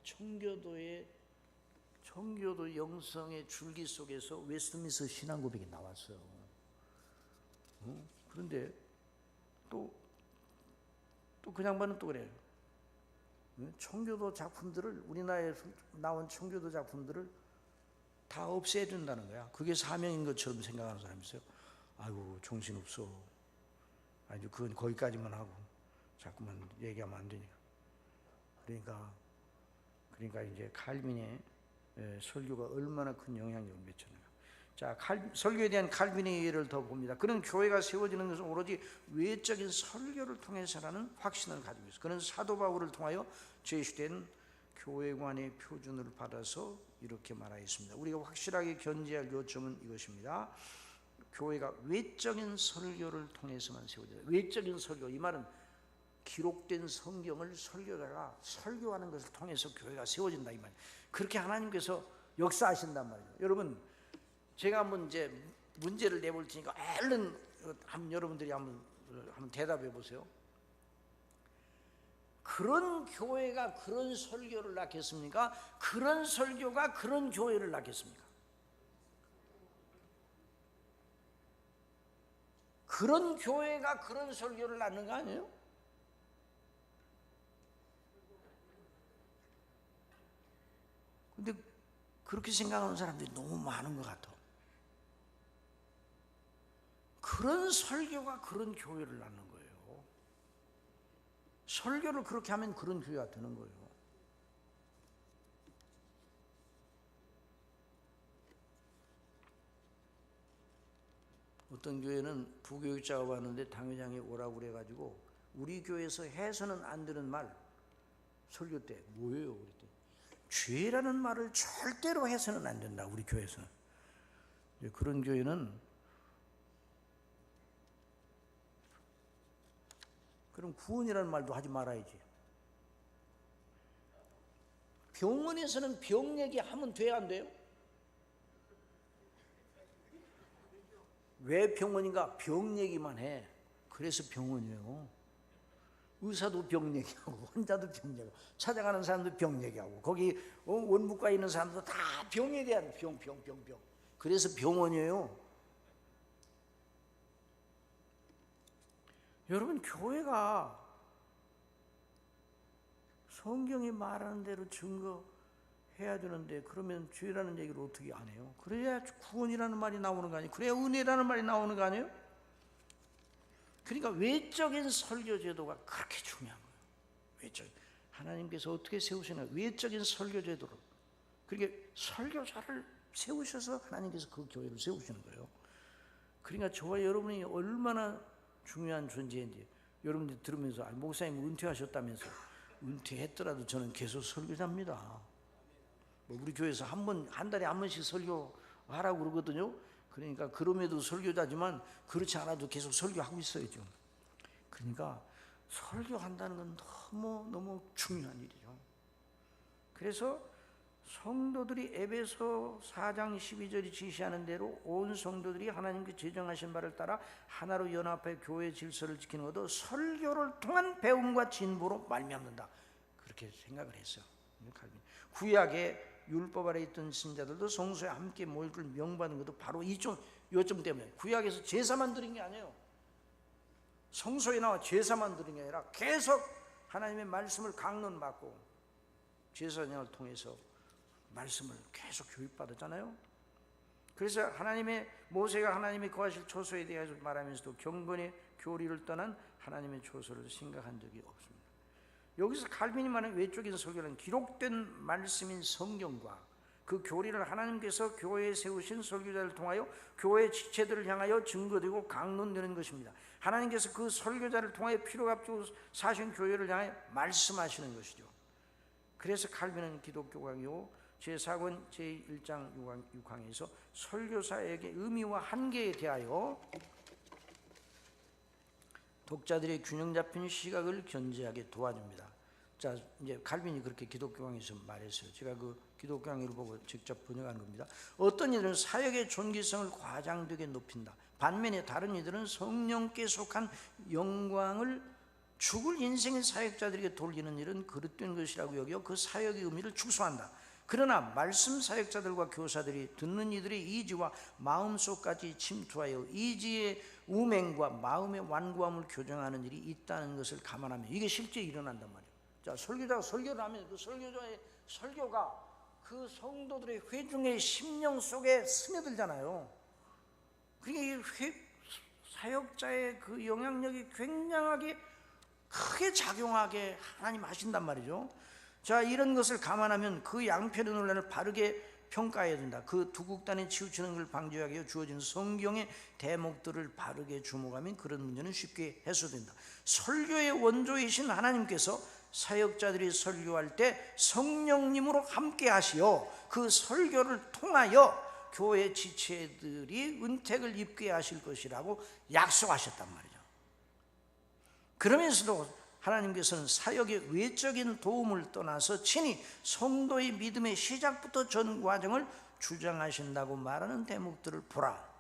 S1: 청교도 영성의 줄기 속에서 웨스트민스터 신앙고백이 나왔어요. 그런데 또 그 양반은 또 그래요. 청교도 작품들을, 우리나라에서 나온 청교도 작품들을 다 없애야 된다는 거야. 그게 사명인 것처럼 생각하는 사람이 있어요. 아이고, 정신없어. 아니, 그건 거기까지만 하고 자꾸만 얘기하면 안 되니까. 그러니까 이제 칼빈의 설교가 얼마나 큰 영향력을 미쳤는가. 자, 설교에 대한 칼빈의 예를 더 봅니다. 그는 교회가 세워지는 것은 오로지 외적인 설교를 통해서라는 확신을 가지고 있어요. 그는 사도 바울을 통하여 제시된 교회관의 표준을 받아서 이렇게 말하였습니다. 우리가 확실하게 견지할 요점은 이것입니다. 교회가 외적인 설교를 통해서만 세워져요. 외적인 설교, 이 말은 기록된 성경을 설교자가 설교하는 것을 통해서 교회가 세워진다 이 말이에요. 그렇게 하나님께서 역사하신단 말이에요. 여러분, 제가 한번 이제 문제를 내볼 테니까 얼른 여러분들이 한번 대답해 보세요. 그런 교회가 그런 설교를 낳겠습니까? 그런 설교가 그런 교회를 낳겠습니까? 그런 교회가 그런 설교를 낳는 거 아니에요? 근데 그렇게 생각하는 사람들이 너무 많은 것 같아. 그런 설교가 그런 교회를 낳는 거예요. 설교를 그렇게 하면 그런 교회가 되는 거예요. 어떤 교회는 부교육 작업하는데 당회장이 오라고 그래가지고 우리 교회에서 해서는 안 되는 말 설교 때 뭐예요? 그랬더니 죄라는 말을 절대로 해서는 안 된다, 우리 교회에서는. 그런 교회는 그럼 구원이라는 말도 하지 말아야지. 병원에서는 병 얘기하면 돼야 안 돼요? 왜 병원인가? 병 얘기만 해. 그래서 병원이에요. 의사도 병 얘기하고 환자도 병 얘기하고 찾아가는 사람도 병 얘기하고 거기 원무과에 있는 사람도 다 병 얘기하는 병. 그래서 병원이에요. 여러분, 교회가 성경이 말하는 대로 증거해야 되는데 그러면 죄라는 얘기를 어떻게 안 해요? 그래야 구원이라는 말이 나오는 거 아니에요? 그래야 은혜라는 말이 나오는 거 아니에요? 그러니까 외적인 설교 제도가 그렇게 중요한 거예요. 외적인, 하나님께서 어떻게 세우시나, 외적인 설교 제도를. 그렇게 설교자를 세우셔서 하나님께서 그 교회를 세우시는 거예요. 그러니까 저와 여러분이 얼마나 중요한 존재인지 여러분들이 들으면서, 목사님 은퇴하셨다면서. 은퇴했더라도 저는 계속 설교자입니다. 우리 교회에서 한 달에 한 번씩 설교하라고 그러거든요. 그러니까 그럼에도 설교자지만 그렇지 않아도 계속 설교하고 있어야죠. 그러니까 설교한다는 건 너무 중요한 일이죠. 그래서 성도들이 에베소 4장 12절이 지시하는 대로 온 성도들이 하나님께 제정하신 바를 따라 하나로 연합해 교회 질서를 지키는 것도 설교를 통한 배움과 진보로 말미암는다. 그렇게 생각을 했어요. 구약의 율법 아래 있던 신자들도 성소에 함께 모일 걸 명받는 것도 바로 요점 때문에. 구약에서 제사만 드린 게 아니에요. 성소에 나와 제사만 드린 게 아니라 계속 하나님의 말씀을 강론받고 제사장을 통해서 말씀을 계속 교육받았잖아요. 그래서 모세가 하나님이 거하실 초소에 대해서 말하면서도 경건의 교리를 떠난 하나님의 초소를 생각한 적이 없습니다. 여기서 칼빈이 말하는 외적인 설교는 기록된 말씀인 성경과 그 교리를 하나님께서 교회에 세우신 설교자를 통하여 교회 지체들을 향하여 증거되고 강론되는 것입니다. 하나님께서 그 설교자를 통하여 피로 값주고 사신 교회를 향하여 말씀하시는 것이죠. 그래서 칼빈은 기독교 강요 제4권 제1장 6항에서 설교사에게 의미와 한계에 대하여 독자들의 균형 잡힌 시각을 견지하게 도와줍니다. 자, 이제 칼빈이 그렇게 기독교 강에서 말했어요. 제가 그 기독교 강의를 보고 직접 번역한 겁니다. 어떤 이들은 사역의 존귀성을 과장되게 높인다. 반면에 다른 이들은 성령께 속한 영광을 죽을 인생의 사역자들에게 돌리는 일은 그릇된 것이라고 여겨 그 사역의 의미를 축소한다. 그러나 말씀 사역자들과 교사들이 듣는 이들의 이지와 마음속까지 침투하여 이지의 우맹과 마음의 완고함을 교정하는 일이 있다는 것을 감안하면 이게 실제 일어난단 말이에요. 자, 설교자가 설교를 하면 그 설교자의 설교가 그 성도들의 회중의 심령 속에 스며들잖아요. 그러니까 사역자의 그 영향력이 굉장하게 크게 작용하게 하나님 하신단 말이죠. 자, 이런 것을 감안하면 그 양편의 논란을 바르게 평가해야 된다. 그 두 극단에 치우치는 것을 방지하기 위해 주어진 성경의 대목들을 바르게 주목하면 그런 문제는 쉽게 해소된다. 설교의 원조이신 하나님께서 사역자들이 설교할 때 성령님으로 함께 하시어 그 설교를 통하여 교회 지체들이 은택을 입게 하실 것이라고 약속하셨단 말이죠. 그러면서도 하나님께서는 사역의 외적인 도움을 떠나서 친히 성도의 믿음의 시작부터 전 과정을 주장하신다고 말하는 대목들을 보라.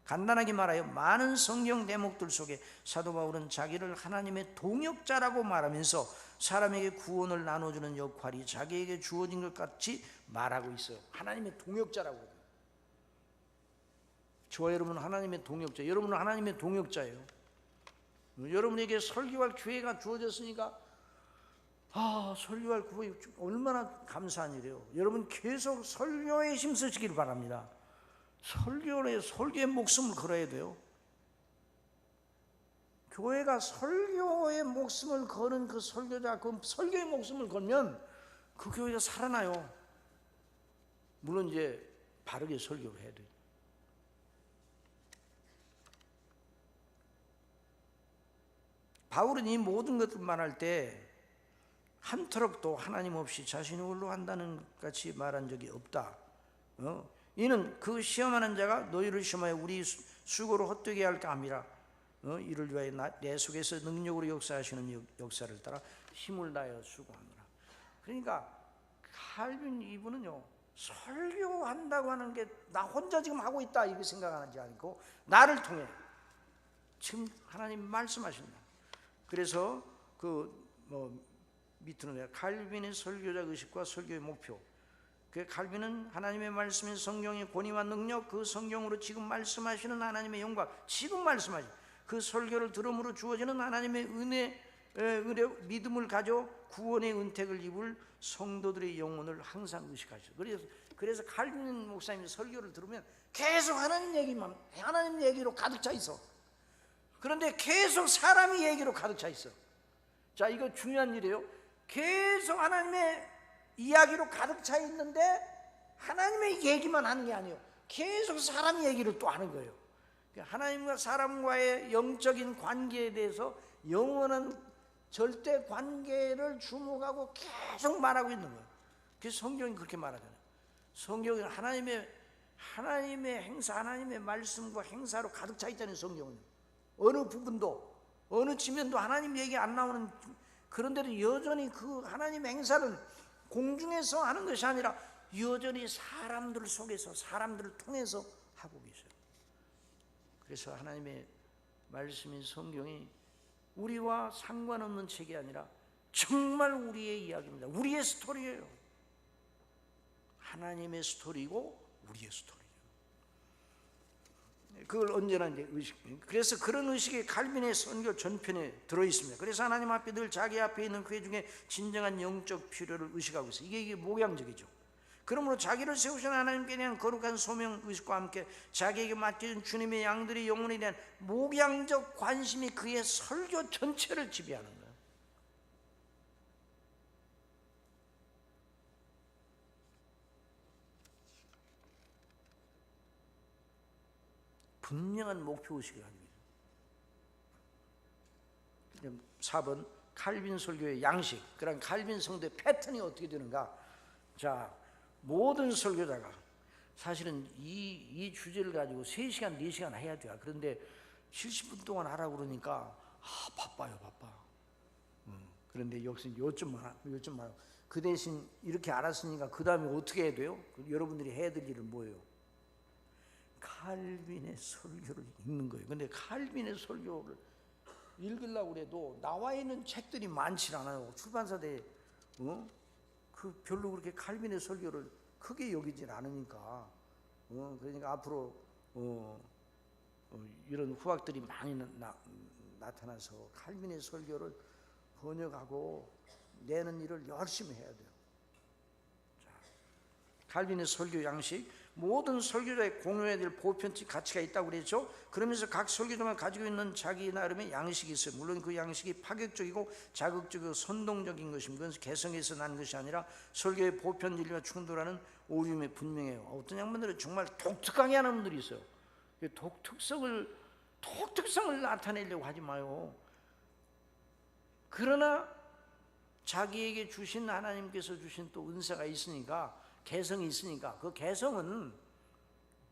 S1: 간단하게 말하여 많은 성경 대목들 속에 사도 바울은 자기를 하나님의 동역자라고 말하면서 사람에게 구원을 나눠주는 역할이 자기에게 주어진 것 같이 말하고 있어요. 하나님의 동역자라고 해요. 저와 여러분은 하나님의 동역자, 여러분은 하나님의 동역자예요. 여러분에게 설교할 기회가 주어졌으니까 설교할 기회 얼마나 감사한 일이에요. 여러분 계속 설교에 힘쓰시길 바랍니다. 설교에 목숨을 걸어야 돼요. 교회가 설교에 목숨을 거는 그 설교자, 그 설교에 목숨을 걸면 그 교회가 살아나요. 물론 이제 바르게 설교를 해야 돼요. 바울은 이 모든 것을 말할 때 한 터럭도 하나님 없이 자신이 홀로 한다는 것 같이 말한 적이 없다. 이는 그 시험하는 자가 너희를 시험하여 우리 수고로 헛되게 할까 함이라. 이를 위하여 내 속에서 능력으로 역사하시는 역사를 따라 힘을 다하여 수고하노라. 그러니까 칼빈 이분은요, 설교한다고 하는 게 나 혼자 지금 하고 있다 이렇게 생각하지 않고 나를 통해 지금 하나님 말씀하신다. 그래서 밑으로 칼빈의 설교자 의식과 설교의 목표. 그 칼빈은 하나님의 말씀인 성경의 권위와 능력, 그 성경으로 지금 말씀하시는 하나님의 영광, 지금 말씀하신 그 설교를 들음으로 주어지는 하나님의 은혜, 믿음을 가져 구원의 은택을 입을 성도들의 영혼을 항상 의식하시죠. 그래서 칼빈 목사님의 설교를 들으면 계속 하나님 얘기로 가득 차 있어. 그런데 계속 사람의 얘기로 가득 차 있어. 자, 이거 중요한 일이에요. 계속 하나님의 이야기로 가득 차 있는데 하나님의 얘기만 하는 게 아니에요. 계속 사람 얘기를 또 하는 거예요. 하나님과 사람과의 영적인 관계에 대해서 영원한 절대 관계를 주목하고 계속 말하고 있는 거예요. 그래서 성경이 그렇게 말하잖아요. 성경은 하나님의 행사, 하나님의 말씀과 행사로 가득 차 있다는 성경은 어느 부분도 어느 지면도 하나님 얘기 안 나오는, 그런데도 여전히 그 하나님의 행사는 공중에서 하는 것이 아니라 여전히 사람들 속에서 사람들을 통해서 하고 계셔요. 그래서 하나님의 말씀인 성경이 우리와 상관없는 책이 아니라 정말 우리의 이야기입니다. 우리의 스토리예요. 하나님의 스토리고 우리의 스토리예요. 그걸 언제나 이제 그래서 그런 의식이 칼빈의 선교 전편에 들어 있습니다. 그래서 하나님 앞에 늘 자기 앞에 있는 그 중에 진정한 영적 필요를 의식하고 있어요. 이게 목양적이죠. 그러므로 자기를 세우신 하나님께 대한 거룩한 소명 의식과 함께 자기에게 맡겨진 주님의 양들의 영혼에 대한 목양적 관심이 그의 설교 전체를 지배하는 거예요. 분명한 목표의식을 가지고 있어요. 4번 칼빈 설교의 양식, 그런 칼빈 성도의 패턴이 어떻게 되는가. 자, 모든 설교자가 사실은 이 주제를 가지고 3시간 4시간 해야 돼요. 그런데 70분 동안 하라고 그러니까 바빠요. 그런데 여기서 요점 많아. 그 대신 이렇게 알았으니까 그 다음에 어떻게 해야 돼요? 여러분들이 해야 될 일은 뭐예요? 칼빈의 설교를 읽는 거예요. 근데 칼빈의 설교를 읽으려고 해도 나와 있는 책들이 많지 않아요. 출판사대에 별로 그렇게 칼빈의 설교를 크게 여기질 않으니까 그러니까 앞으로 이런 후학들이 많이 나타나서 칼빈의 설교를 번역하고 내는 일을 열심히 해야 돼요. 자, 칼빈의 설교 양식, 모든 설교자의 공유해야 될 보편적 가치가 있다고 그랬죠. 그러면서 각 설교자가 가지고 있는 자기 나름의 양식이 있어요. 물론 그 양식이 파격적이고 자극적이고 선동적인 것입니다. 그건 개성에서 난 것이 아니라 설교의 보편 진리와 충돌하는 오류임에 분명해요. 어떤 양반들은 정말 독특하게 하는 분들이 있어요. 독특성을 나타내려고 하지 마요. 그러나 자기에게 주신 하나님께서 주신 또 은사가 있으니까, 개성이 있으니까 그 개성은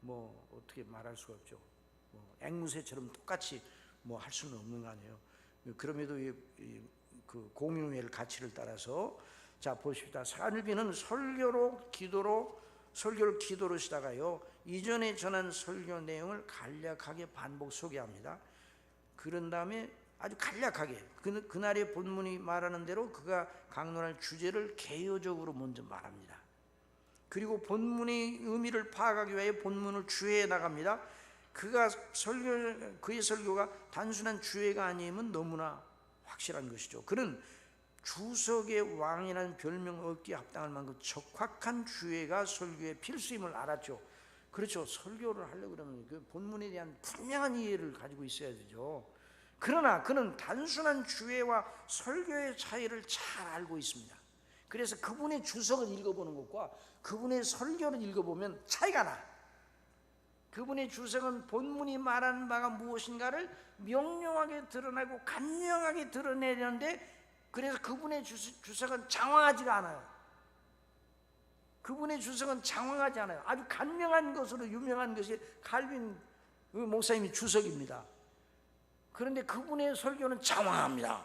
S1: 뭐 어떻게 말할 수가 없죠. 앵무새처럼 똑같이 뭐 할 수는 없는 거 아니에요. 그럼에도 그 공유의 가치를 따라서 자 보십시다. 칼빈은 설교를 기도로 시다가요 이전에 전한 설교 내용을 간략하게 반복 소개합니다. 그런 다음에 아주 간략하게 그날의 본문이 말하는 대로 그가 강론할 주제를 개요적으로 먼저 말합니다. 그리고 본문의 의미를 파악하기 위해 본문을 주해해 나갑니다. 그의 설교가 단순한 주해가 아니면 너무나 확실한 것이죠. 그는 주석의 왕이라는 별명 얻기에 합당할 만큼 적확한 주해가 설교의 필수임을 알았죠. 그렇죠. 설교를 하려고 그러면 그 본문에 대한 분명한 이해를 가지고 있어야 되죠. 그러나 그는 단순한 주해와 설교의 차이를 잘 알고 있습니다. 그래서 그분의 주석을 읽어보는 것과 그분의 설교를 읽어보면 차이가 나. 그분의 주석은 본문이 말하는 바가 무엇인가를 명료하게 드러내고 간명하게 드러내려는데, 그래서 그분의 주석은 장황하지가 않아요. 그분의 주석은 장황하지 않아요. 아주 간명한 것으로 유명한 것이 칼빈 목사님의 주석입니다. 그런데 그분의 설교는 장황합니다.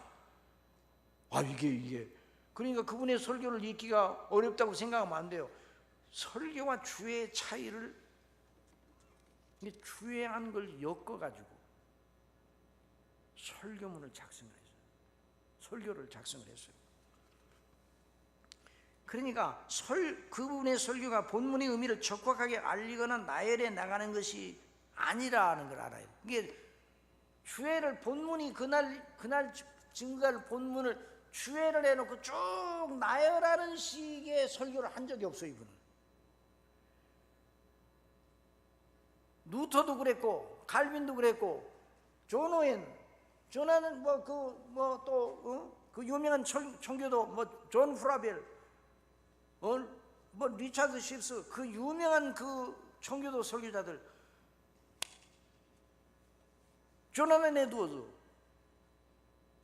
S1: 이게 그러니까 그분의 설교를 읽기가 어렵다고 생각하면 안 돼요. 설교와 주의 차이를, 주의한 걸 엮어가지고 설교문을 작성을 했어요. 설교를 작성을 했어요. 그러니까 그분의 설교가 본문의 의미를 적확하게 알리거나 나열해 나가는 것이 아니라는 걸 알아요. 이게 주애를 본문이 그날 증거할 본문을 주애를 해놓고 쭉 나열하는 식의 설교를 한 적이 없어요. 이분은. 루터도 그랬고 칼빈도 그랬고 조나는 그 유명한 청교도 존 프라벨, 리차드 십스, 그 유명한 그 청교도 설교자들, 조나단 에드워즈,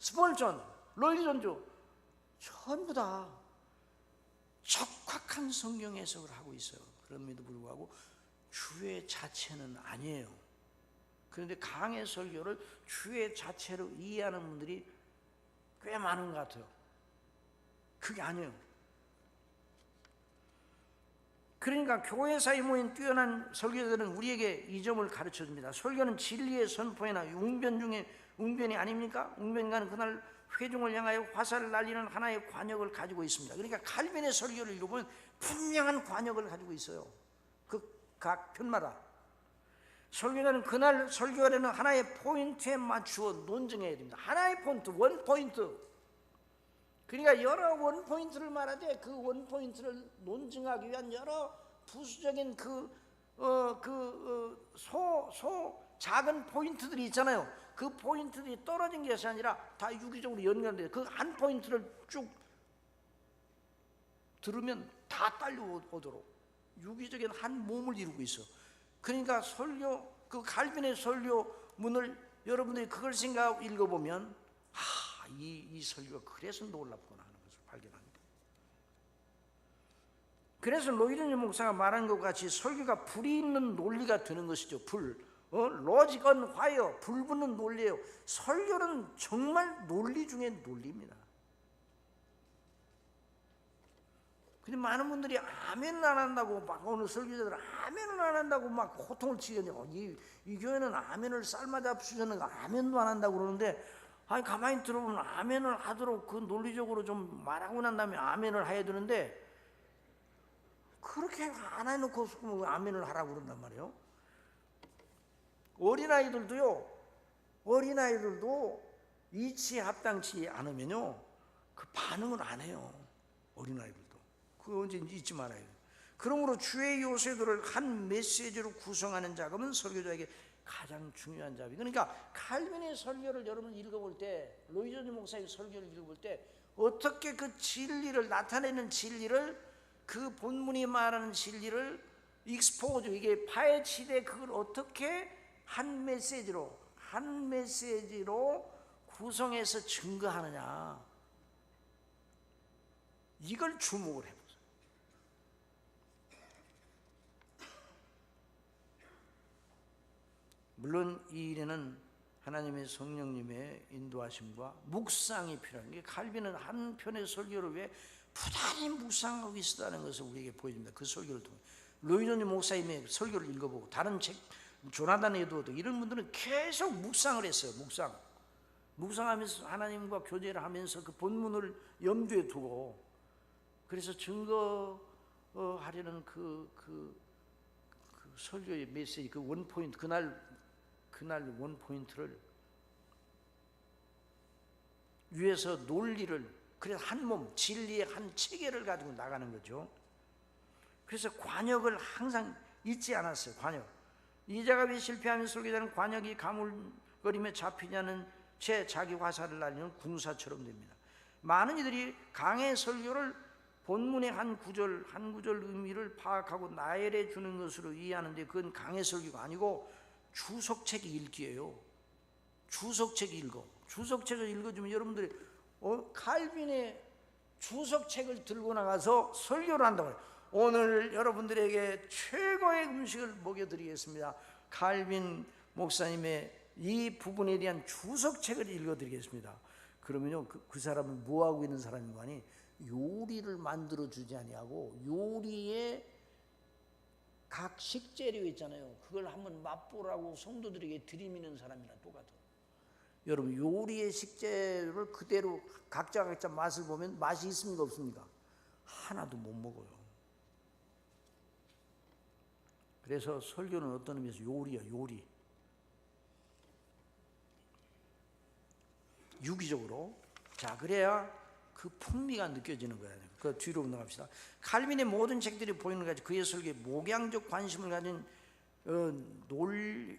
S1: 스폴전, 로이드 존즈, 전부 다 적확한 성경 해석을 하고 있어요. 그럼에도 불구하고 주의 자체는 아니에요. 그런데 강의 설교를 주의 자체로 이해하는 분들이 꽤 많은 것 같아요. 그게 아니에요. 그러니까 교회사에 모인 뛰어난 설교자들은 우리에게 이 점을 가르쳐줍니다. 설교는 진리의 선포이나 웅변이 아닙니까? 웅변가는 그날 회중을 향하여 화살을 날리는 하나의 관역을 가지고 있습니다. 그러니까 칼빈의 설교를 읽어보면 분명한 관역을 가지고 있어요. 그 각 편마다. 설교자는 그날 설교하려는 하나의 포인트에 맞추어 논증해야 됩니다. 하나의 포인트, 원 포인트. 그러니까 여러 원 포인트를 말하되 그 원 포인트를 논증하기 위한 여러 부수적인 작은 포인트들이 있잖아요. 그 포인트들이 떨어진 것이 아니라 다 유기적으로 연결돼요. 그 한 포인트를 쭉 들으면 다 딸려오도록 유기적인 한 몸을 이루고 있어. 그러니까 그 칼빈의 설교문을 여러분들이 그걸 생각하고 읽어보면 이 설교가 그래서 놀랍구나 하는 것을 발견합니다. 그래서 로이드 존즈 목사가 말한 것 같이 설교가 불이 있는 논리가 되는 것이죠. 로직 언 화이어, 불 붙는 논리예요. 설교는 정말 논리 중에 논리입니다. 근데 많은 분들이 아멘을 안 한다고 막 오늘 설교자들은 아멘을 안 한다고 막 호통을 치거든요. 이 교회는 아멘을 쌀맞아 주셨는 거 아멘도 안 한다고 그러는데, 아니 가만히 들어보면 아멘을 하도록 그 논리적으로 좀 말하고 난 다음에 아멘을 해야 되는데 그렇게 안 해놓고 아멘을 하라고 그런단 말이에요. 어린아이들도 이치에 합당치 않으면요 그 반응을 안 해요. 어린아이들도 그거 언제 잊지 말아요. 그러므로 주의 요소들을 한 메시지로 구성하는 작업은 설교자에게 가장 중요한 작업이. 그러니까 칼빈의 설교를 여러분 읽어볼 때, 로이드 존즈 목사의 설교를 읽어볼 때 어떻게 그 진리를 나타내는 진리를, 그 본문이 말하는 진리를 익스포즈, 이게 파헤치되 그걸 어떻게 한 메시지로 구성해서 증거하느냐, 이걸 주목을 해보세요. 물론 이 일에는 하나님의 성령님의 인도하심과 묵상이 필요한 게, 칼빈은 한 편의 설교를 위해 부단히 묵상하고 있었다는 것을 우리에게 보여줍니다. 그 설교를 통해 로이드 존즈 목사님의 설교를 읽어보고 다른 책, 조나단 에드워드 이런 분들은 계속 묵상을 했어요. 묵상하면서 하나님과 교제를 하면서 그 본문을 염두에 두고, 그래서 증거하려는 그 설교의 메시지, 그 원포인트, 그날 원포인트를 위해서 논리를, 그래서 한 몸, 진리의 한 체계를 가지고 나가는 거죠. 그래서 관역을 항상 잊지 않았어요. 관역. 이 작업이 실패하면 설교자는 관역이 가물거림에 잡히지 않은 채 자기 화살을 날리는 궁사처럼 됩니다. 많은 이들이 강의 설교를 본문의 한 구절 의미를 파악하고 나열해 주는 것으로 이해하는데, 그건 강의 설교가 아니고 주석책 읽기예요. 주석책을 읽어주면 여러분들이 칼빈의 주석책을 들고 나가서 설교를 한다고 해요. 오늘 여러분들에게 최고의 음식을 먹여드리겠습니다. 칼빈 목사님의 이 부분에 대한 주석책을 읽어드리겠습니다. 그러면요 그 사람은 뭐하고 있는 사람인 거 아니? 요리를 만들어 주지 아니하고 요리에 각 식재료 있잖아요. 그걸 한번 맛보라고 성도들에게 들이미는 사람이랑 똑같아요. 여러분, 요리의 식재료를 그대로 각자 맛을 보면 맛이 있습니까 없습니까? 하나도 못 먹어요. 그래서 설교는 어떤 의미에서 요리야, 요리. 유기적으로. 자, 그래야 그 풍미가 느껴지는 거예요. 그 뒤로 넘어갑시다. 칼빈의 모든 책들이 보이는 것같이 그의 설교에 목양적 관심을 가진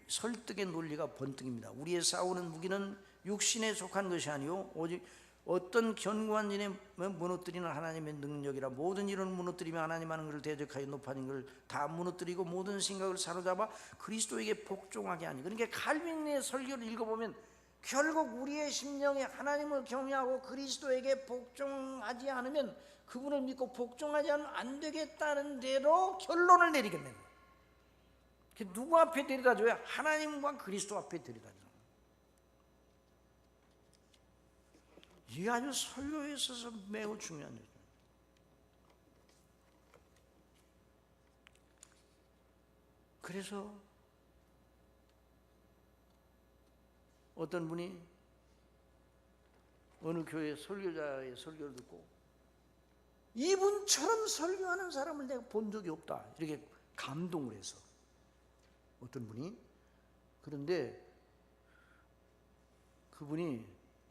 S1: 설득의 논리가 번뜩입니다. 우리의 싸우는 무기는 육신에 속한 것이 아니요 오직 어떤 견고한 진에 무너뜨리는 하나님의 능력이라. 모든 일을 무너뜨리며 하나님 하는 것을 대적하여 높아진 것을 다 무너뜨리고 모든 생각을 사로잡아 그리스도에게 복종하게 하니. 그러니까 칼빈의 설교를 읽어보면 결국 우리의 심령에 하나님을 경외하고 그리스도에게 복종하지 않으면, 그분을 믿고 복종하지 않으면 안 되겠다는 대로 결론을 내리겠네요. 누구 앞에 데려다줘야? 하나님과 그리스도 앞에 데려다줘요. 이게 아주 설교에 있어서 매우 중요한 일이에요. 그래서 어떤 분이 어느 교회 설교자의 설교를 듣고 이분처럼 설교하는 사람을 내가 본 적이 없다, 이렇게 감동을 해서 어떤 분이. 그런데 그분이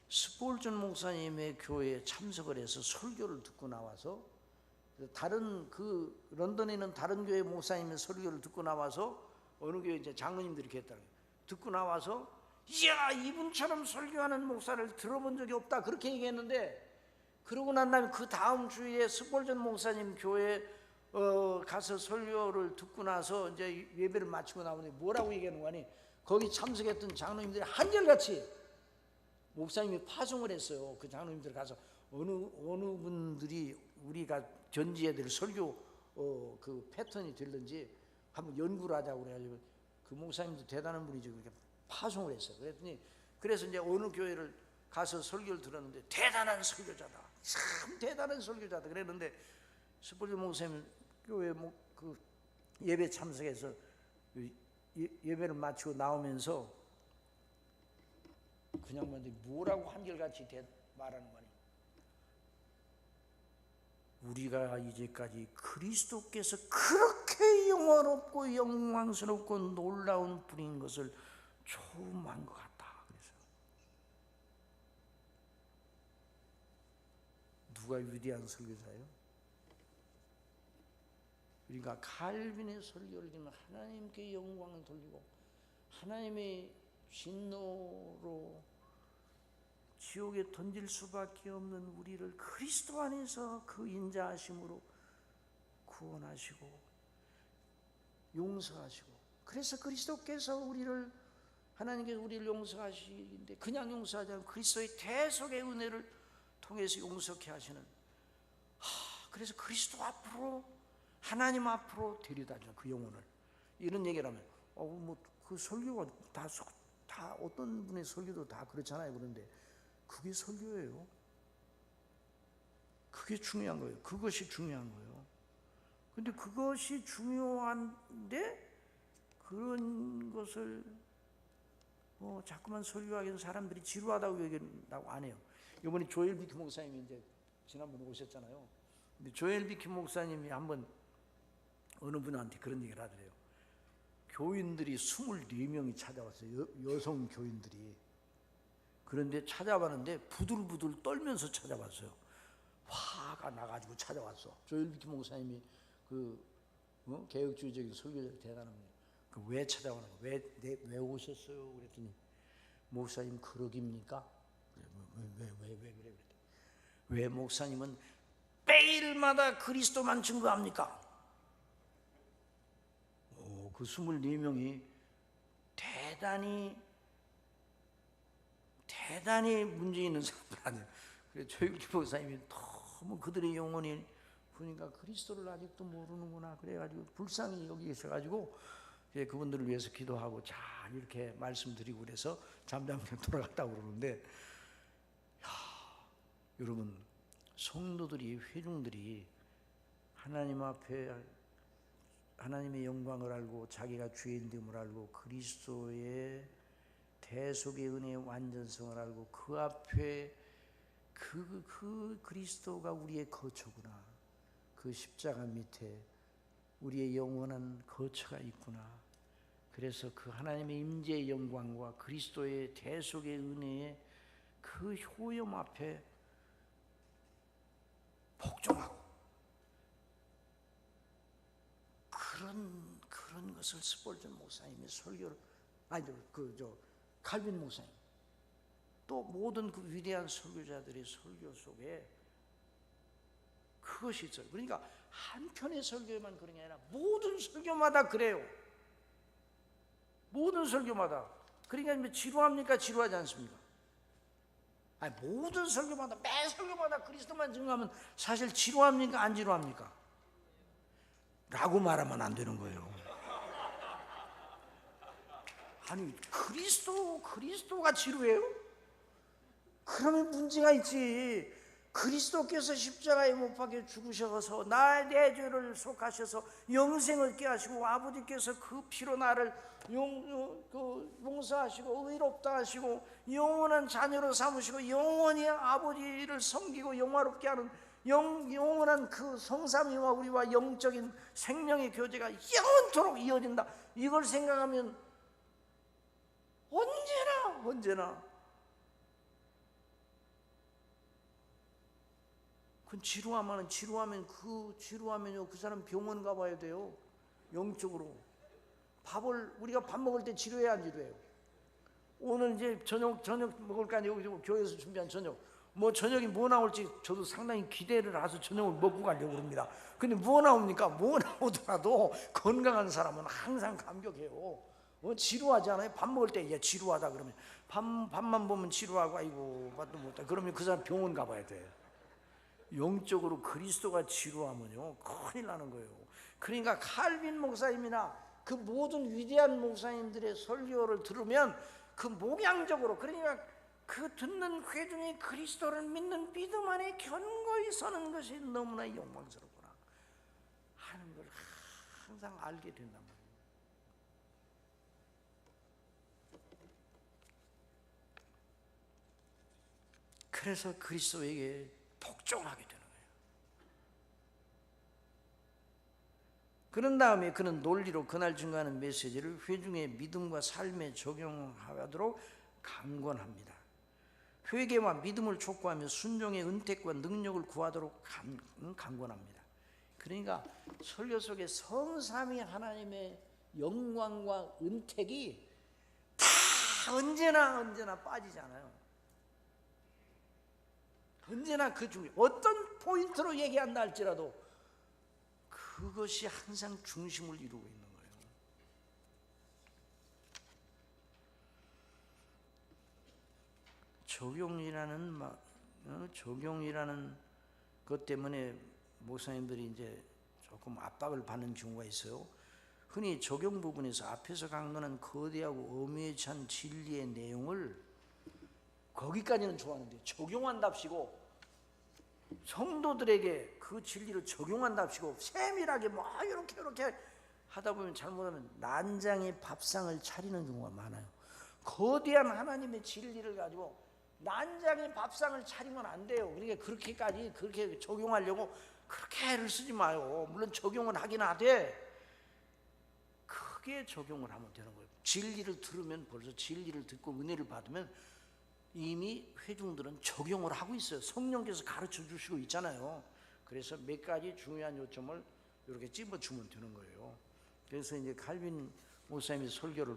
S1: 스폴전 목사님의 교회에 참석을 해서 설교를 듣고 나와서, 다른 그 런던에 있는 다른 교회 목사님의 설교를 듣고 나와서 어느 교회 이제 장로님들이 이렇게 했다는 거예요. 듣고 나와서 이야, 이분처럼 설교하는 목사를 들어본 적이 없다, 그렇게 얘기했는데, 그러고 난 다음에 그 다음 주에 스폴전 목사님 교회에 가서 설교를 듣고 나서 이제 예배를 마치고 나오는데 뭐라고 얘기하는 거니? 거기 참석했던 장로님들이 한결같이 목사님이 파송을 했어요. 그 장로님들 가서 어느 분들이 우리가 견지해야 될 설교 그 패턴이 될는지 한번 연구를 하자고 그래가지고, 그 목사님도 대단한 분이죠. 그렇게 파송을 했어요. 그래서 이제 어느 교회를 가서 설교를 들었는데 대단한 설교자다, 참 대단한 설교자다 그랬는데, 스폴전 목사님 교회 그 예배 참석해서 예배를 마치고 나오면서 그냥 뭐라고 한결같이 말하는 거니? 우리가 이제까지 그리스도께서 그렇게 영원롭고 영광스럽고 놀라운 분인 것을 처음 한 것 같다. 그래서 누가 위대한 설교자예요? 그러니까 칼빈의 설교를 들으면 하나님께 영광을 돌리고 하나님의 진노로 지옥에 던질 수밖에 없는 우리를 그리스도 안에서 그 인자하심으로 구원하시고 용서하시고, 그래서 그리스도께서 하나님께서 우리를 용서하시는데 그냥 용서하지 않고 그리스도의 대속의 은혜를 통해서 용서케 하시는, 그래서 그리스도 앞으로, 하나님 앞으로 데려다줘, 그 영혼을. 이런 얘기를 하면 그 설교가 다 어떤 분의 설교도 다 그렇잖아요. 그런데 그게 설교예요. 그게 중요한 거예요. 그것이 중요한 거예요. 근데 그것이 중요한데 그런 것을 자꾸만 설교하기는 사람들이 지루하다고 얘기한다고 안 해요. 이번에 조엘 비키 목사님이 이제 지난번에 오셨잖아요. 근데 조엘 비키 목사님이 한번 어느 분한테 그런 얘기를 하더래요. 교인들이 24명이 찾아왔어요. 여성 교인들이. 그런데 찾아봤는데 부들부들 떨면서 찾아왔어요. 화가 나가지고 찾아왔어. 조엘 비키 목사님이 개혁주의적인 설교자가 대단한 거예요. 왜 찾아오는 거예요? 왜 오셨어요? 그랬더니 목사님 그러깁니까? 왜 그래? 왜 목사님은 매일마다 그리스도만 증거합니까? 그 24명이 대단히 문제 있는 사람들 아니에요. 그래서 조일기 목사님이 너무 그들의 영혼이 보니까 그리스도를 아직도 모르는구나, 그래가지고 불쌍히 여기 계셔가지고 그분들을 위해서 기도하고 잘 이렇게 말씀드리고 그래서 잠잠히 돌아갔다고 그러는데, 여러분, 성도들이, 회중들이 하나님 앞에 하나님의 영광을 알고 자기가 죄인됨을 알고 그리스도의 대속의 은혜의 완전성을 알고 그 앞에 그 그리스도가 우리의 거처구나, 그 십자가 밑에 우리의 영원한 거처가 있구나. 그래서 그 하나님의 임재의 영광과 그리스도의 대속의 은혜의 그 효염 앞에 복종하고 그런 것을 스폴전 목사님의 설교를, 칼빈 목사님, 또 모든 그 위대한 설교자들의 설교 속에 그것이 있어요. 그러니까 한 편의 설교에만 그런 게 아니라 모든 설교마다 그래요. 모든 설교마다. 그러니까 지루합니까? 지루하지 않습니까? 아니, 모든 설교마다, 매 설교마다 그리스도만 증거하면 사실 지루합니까? 안 지루합니까? 라고 말하면 안 되는 거예요. 아니, 그리스도가 지루해요? 그러면 문제가 있지. 그리스도께서 십자가에 못 박혀 죽으셔서 내 죄를 속하셔서 영생을 얻게 하시고 아버지께서 그 피로 나를 용서하시고 의롭다 하시고 영원한 자녀로 삼으시고 영원히 아버지를 섬기고 영화롭게 하는 영원한 그 성삼위와 우리와 영적인 생명의 교제가 영원토록 이어진다. 이걸 생각하면 언제나 그 지루하면 그 사람 병원 가봐야 돼요. 영적으로. 우리가 밥 먹을 때 지루해야 안 지루해요? 오늘 이제 저녁 먹을 거 아니고 교회에서 준비한 저녁. 저녁이 뭐 나올지 저도 상당히 기대를 해서 저녁을 먹고 가려고 그럽니다. 근데 뭐 나옵니까? 뭐 나오더라도 건강한 사람은 항상 감격해요. 지루하지 않아요? 밥 먹을 때 지루하다 그러면 밥만 보면 지루하고 아이고 밥도 못다 그러면 그 사람 병원 가봐야 돼. 영적으로 그리스도가 지루하면요 큰일 나는 거예요. 그러니까 칼빈 목사님이나 그 모든 위대한 목사님들의 설교를 들으면 그 목양적으로, 그러니까 그 듣는 회중이 그리스도를 믿는 믿음 안에 견고히 서는 것이 너무나 영광스럽구나 하는 걸 항상 알게 된단 말이에요. 그래서 그리스도에게 복종하게 되는 거예요. 그런 다음에 그는 논리로 그날 증거하는 메시지를 회중의 믿음과 삶에 적용하도록 강권합니다. 회개와 믿음을 촉구하며 순종의 은택과 능력을 구하도록 강권합니다. 그러니까 설교 속에 성삼위 하나님의 영광과 은택이 다 언제나 빠지잖아요. 언제나 그 중에 어떤 포인트로 얘기한다 할지라도 그것이 항상 중심을 이루고 있는 거예요. 적용이라는 것 때문에 목사님들이 이제 조금 압박을 받는 경우가 있어요. 흔히 적용 부분에서 앞에서 강론한 거대하고 의미에 찬 진리의 내용을 거기까지는 좋아하는데 적용한답시고 성도들에게 그 진리를 적용한답시고 세밀하게 이렇게 하다 보면 잘못하면 난장의 밥상을 차리는 경우가 많아요. 거대한 하나님의 진리를 가지고 난장의 밥상을 차리면 안 돼요. 그러니까 그렇게 적용하려고 그렇게 애를 쓰지 마요. 물론 적용은 하긴 하되 크게 적용을 하면 되는 거예요. 진리를 들으면 벌써 진리를 듣고 은혜를 받으면 이미 회중들은 적용을 하고 있어요. 성령께서 가르쳐 주시고 있잖아요. 그래서 몇 가지 중요한 요점을 이렇게 찝어주면 되는 거예요. 그래서 이제 칼빈 목사님의 설교를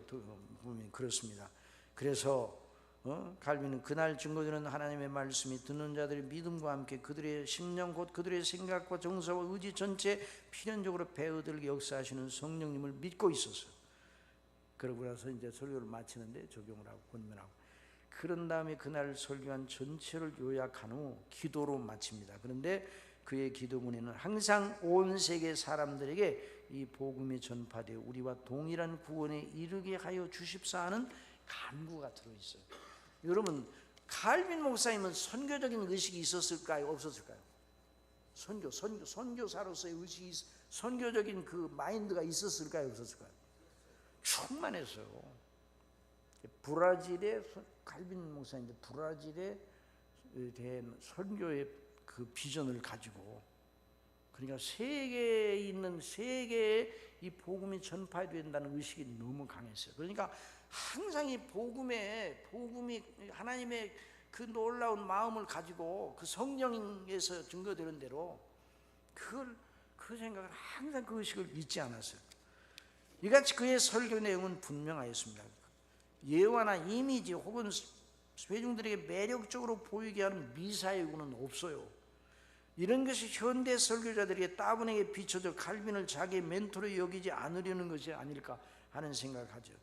S1: 보면 그렇습니다. 그래서 칼빈은 그날 증거되는 하나님의 말씀이 듣는 자들의 믿음과 함께 그들의 심령 곧 그들의 생각과 정서와 의지 전체 필연적으로 배어들게 역사하시는 성령님을 믿고 있었어요. 그러고 나서 이제 설교를 마치는데 적용을 하고 권면하고, 그런 다음에 그날 설교한 전체를 요약한 후 기도로 마칩니다. 그런데 그의 기도문에는 항상 온 세계 사람들에게 이 복음이 전파되어 우리와 동일한 구원에 이르게 하여 주십사 하는 간구가 들어있어요. 여러분, 칼빈 목사님은 선교적인 의식이 있었을까요? 없었을까요? 선교사로서의 의식이, 선교적인 그 마인드가 있었을까요, 없었을까요? 충만했어요. 브라질의 칼빈 목사인데 브라질에 대한 선교의 그 비전을 가지고, 그러니까 세계에 있는, 세계에 이 복음이 전파해야 된다는 의식이 너무 강했어요. 그러니까 항상 이 복음이 하나님의 그 놀라운 마음을 가지고 그 성령에서 증거되는 대로 그 생각을, 항상 그 의식을 잊지 않았어요. 이같이 그의 설교 내용은 분명하였습니다. 예화나 이미지 혹은 회중들에게 매력적으로 보이게 하는 미사의 요구는 없어요. 이런 것이 현대 설교자들에게 따분하게 비춰져 칼빈을 자기의 멘토로 여기지 않으려는 것이 아닐까 하는 생각을 하죠.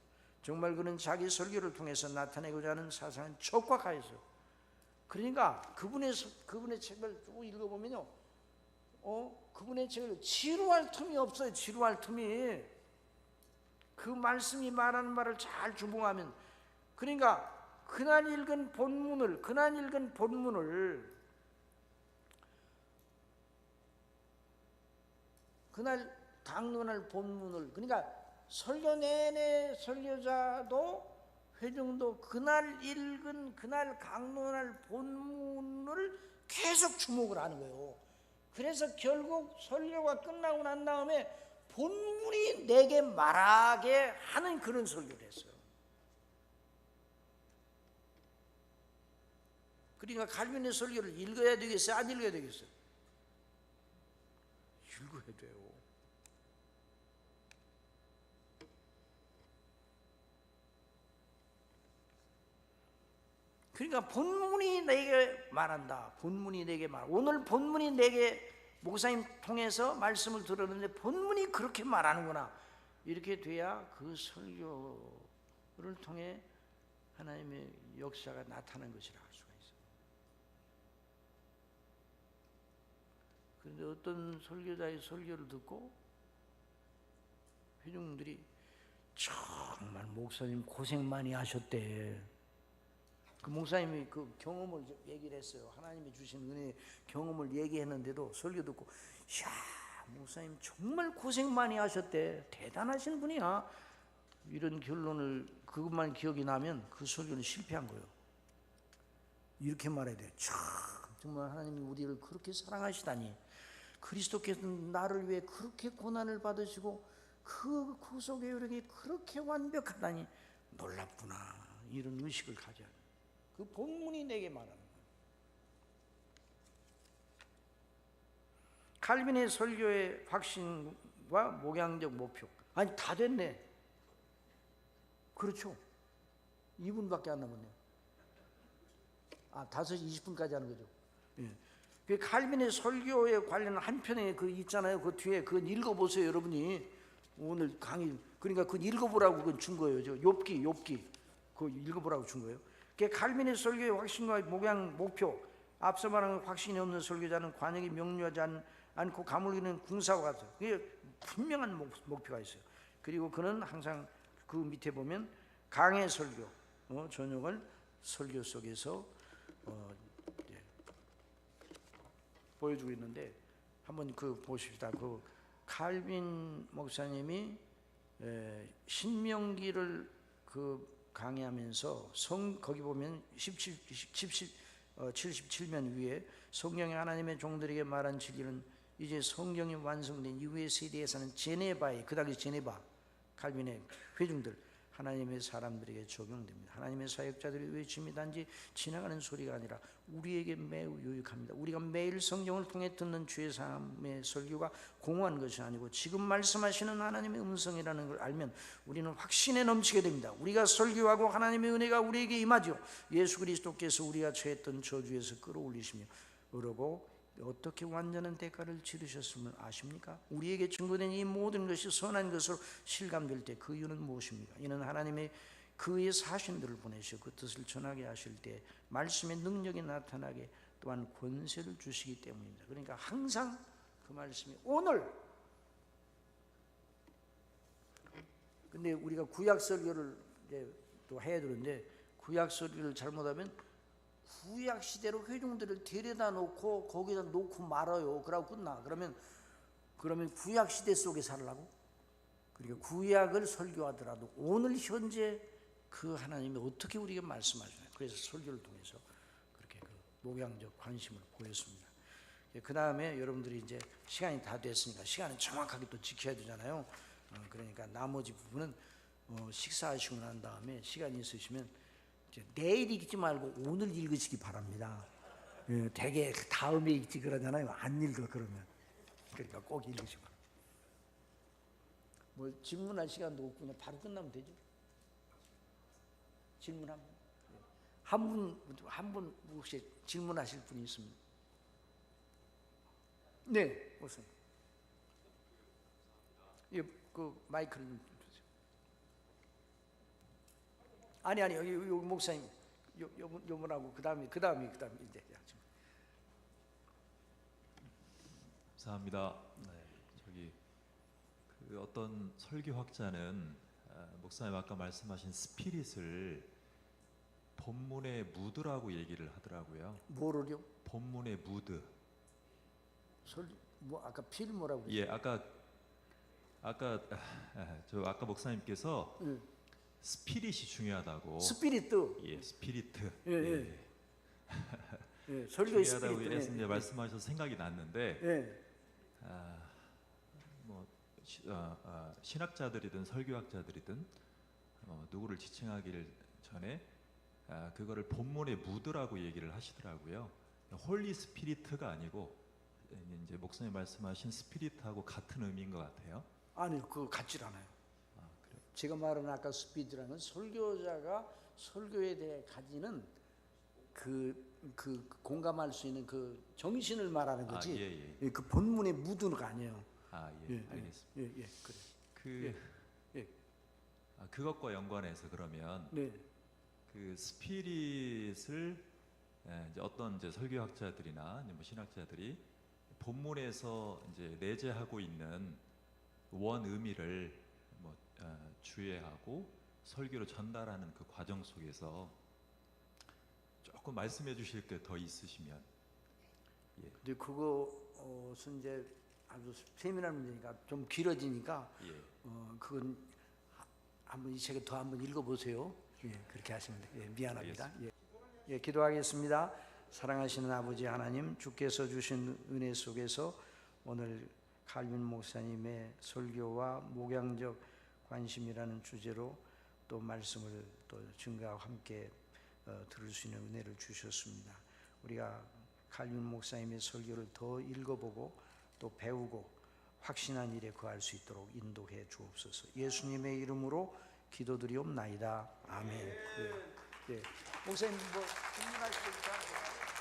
S1: 정말 그는 자기 설교를 통해서 나타내고자 하는 사상은 척박하였어요. 그러니까 그분의 책을 쭉 읽어보면요, 그분의 책을 지루할 틈이 없어요. 지루할 틈이. 그 말씀이 말하는 말을 잘 주목하면, 그러니까 그날 읽은 본문을 그날 강론할 본문을, 그러니까 설교 내내 설교자도 회중도 그날 읽은, 그날 강론할 본문을 계속 주목을 하는 거예요. 그래서 결국 설교가 끝나고 난 다음에 본문이 내게 말하게 하는 그런 설교를 했어요. 그러니까 칼빈의 설교를 읽어야 되겠어요? 안 읽어야 되겠어요? 읽어야 돼요. 그러니까 본문이 내게 말한다. 본문이 내게 말. 오늘 본문이 내게, 목사님 통해서 말씀을 들었는데 본문이 그렇게 말하는구나. 이렇게 돼야 그 설교를 통해 하나님의 역사가 나타난 것이라 할 수가 있어요. 그런데 어떤 설교자의 설교를 듣고 회중들이 정말 목사님 고생 많이 하셨대. 그 목사님이 그 경험을 얘기를 했어요. 하나님이 주신 은혜의 경험을 얘기했는데도 설교 듣고, 야, 목사님 정말 고생 많이 하셨대. 대단하신 분이야. 이런 결론을, 그것만 기억이 나면 그 설교는 실패한 거예요. 이렇게 말해야 돼요. 정말 하나님이 우리를 그렇게 사랑하시다니, 그리스도께서 나를 위해 그렇게 고난을 받으시고 그 구속의 요령이 그렇게 완벽하다니 놀랍구나. 이런 의식을 가져야 돼요. 그 본문이 내게 말하는 거예요. 칼빈의 설교의 확신과 목양적 목표, 아니 다 됐네. 그렇죠. 2분밖에 안 남았네요. 5시 20분까지 하는 거죠. 예. 그 칼빈의 설교에 관련한 한 편에 그 있잖아요. 그 뒤에 그건 읽어보세요, 여러분이. 오늘 강의, 그러니까 그건 읽어보라고 그건 준 거예요. 욥기 그거 읽어보라고 준 거예요. 그 칼빈의 설교의 확신과 목양 목표, 앞서 말한 확신이 없는 설교자는 관역이 명료하지 않고 가물기는 궁사와 같아요. 그게 분명한 목표가 있어요. 그리고 그는 항상 그 밑에 보면 강의 설교, 전역을 설교 속에서 보여주고 있는데, 한번 그 보십시다. 그 칼빈 목사님이 신명기를 그 강의하면서 거기 보면 77면 위에 성경이 하나님의 종들에게 말한 진리는 이제 성경이 완성된 이후의 세대에서는 제네바에, 그 당시 제네바 칼빈의 회중들, 하나님의 사람들에게 적용됩니다. 하나님의 사역자들의 외침이 단지 지나가는 소리가 아니라 우리에게 매우 유익합니다. 우리가 매일 성경을 통해 듣는 주의 사람의 설교가 공허한 것이 아니고 지금 말씀하시는 하나님의 음성이라는 걸 알면 우리는 확신에 넘치게 됩니다. 우리가 설교하고 하나님의 은혜가 우리에게 임하죠. 예수 그리스도께서 우리가 처했던 저주에서 끌어올리시며 그러고 어떻게 완전한 대가를 치르셨음을 아십니까? 우리에게 증거된 이 모든 것이 선한 것으로 실감될 때 그 이유는 무엇입니까? 이는 하나님의 그의 사신들을 보내셔 그 뜻을 전하게 하실 때 말씀의 능력이 나타나게 또한 권세를 주시기 때문입니다. 그러니까 항상 그 말씀이 오늘, 근데 우리가 구약 설교를 이제 또 해야 되는데 구약 설교를 잘못하면 구약 시대로 회중들을 데려다 놓고 거기다 놓고 말아요. 그러고 끝나. 그러면 구약 시대 속에 살라고? 그러니까 구약을 설교하더라도 오늘 현재 그 하나님이 어떻게 우리에게 말씀하시나요? 그래서 설교를 통해서 그렇게 그 목양적 관심을 보였습니다. 그 다음에 여러분들이 이제 시간이 다 됐으니까 시간은 정확하게 또 지켜야 되잖아요. 그러니까 나머지 부분은 식사하시고 난 다음에 시간이 있으시면 이제 내일 읽지 말고 오늘 읽으시기 바랍니다. 되게 다음에 읽지 그러잖아요. 안 읽어 그러면. 그러니까 꼭 읽으시고. 뭐 질문할 시간도 없고 그냥 바로 끝나면 되죠. 질문 한 분 혹시 질문하실 분이 있습니다. 네, 무슨? 예, 그 마이크를 좀 주세요. 아니 여기 목사님 요분하고 그다음에 이제
S2: 감사합니다. 네, 저기 그 어떤 설교학자는 목사님 아까 말씀하신 스피릿을 본문의 무드라고 얘기를 하더라고요.
S1: 뭐를요?
S2: 본문의 무드.
S1: 뭐 아까 필 뭐라고 그랬어요?
S2: 예, 아까 목사님께서 스피릿이 중요하다고.
S1: 스피리트.
S2: 예, 스피리트.
S1: 예. 예, 설교의
S2: 중요하다고
S1: 스피리트.
S2: 말씀하셔서 생각이 났는데.
S1: 예.
S2: 신학자들이든 설교학자들이든 누구를 지칭하기 전에 그거를 본문의 무드라고 얘기를 하시더라고요. 홀리 스피리트가 아니고 이제 목사님 말씀하신 스피릿하고 같은 의미인 것 같아요.
S1: 아니요, 그거 같질 않아요.
S2: 그래요?
S1: 제가 말한 아까 스피드라는 설교자가 설교에 대해 가지는 그 공감할 수 있는 그 정신을 말하는 거지. 그 본문의 무드가 아니에요.
S2: 알겠습니다.
S1: 그래.
S2: 그것과 연관해서 그러면 그 스피릿을 이제 어떤 이제 설교학자들이나 뭐 신학자들이 본문에서 이제 내재하고 있는 원 의미를 뭐 주의하고 설교로 전달하는 그 과정 속에서 조금 말씀해 주실 게 더 있으시면. 예.
S1: 근데 그것은 이제 아주 세밀한 문제니까 좀 길어지니까 그건 한번 이 책을 더 한번 읽어보세요. 그렇게 하시면 돼요. 미안합니다. 기도하겠습니다. 사랑하시는 아버지 하나님, 주께서 주신 은혜 속에서 오늘 칼빈 목사님의 설교와 목양적 관심이라는 주제로 또 말씀을 또 증거와 함께 들을 수 있는 은혜를 주셨습니다. 우리가 칼빈 목사님의 설교를 더 읽어보고 또 배우고 확신한 일에 거할 수 있도록 인도해 주옵소서. 예수님의 이름으로 기도드리옵나이다. 아멘. 목사님 뭐 질문하실 거 있다.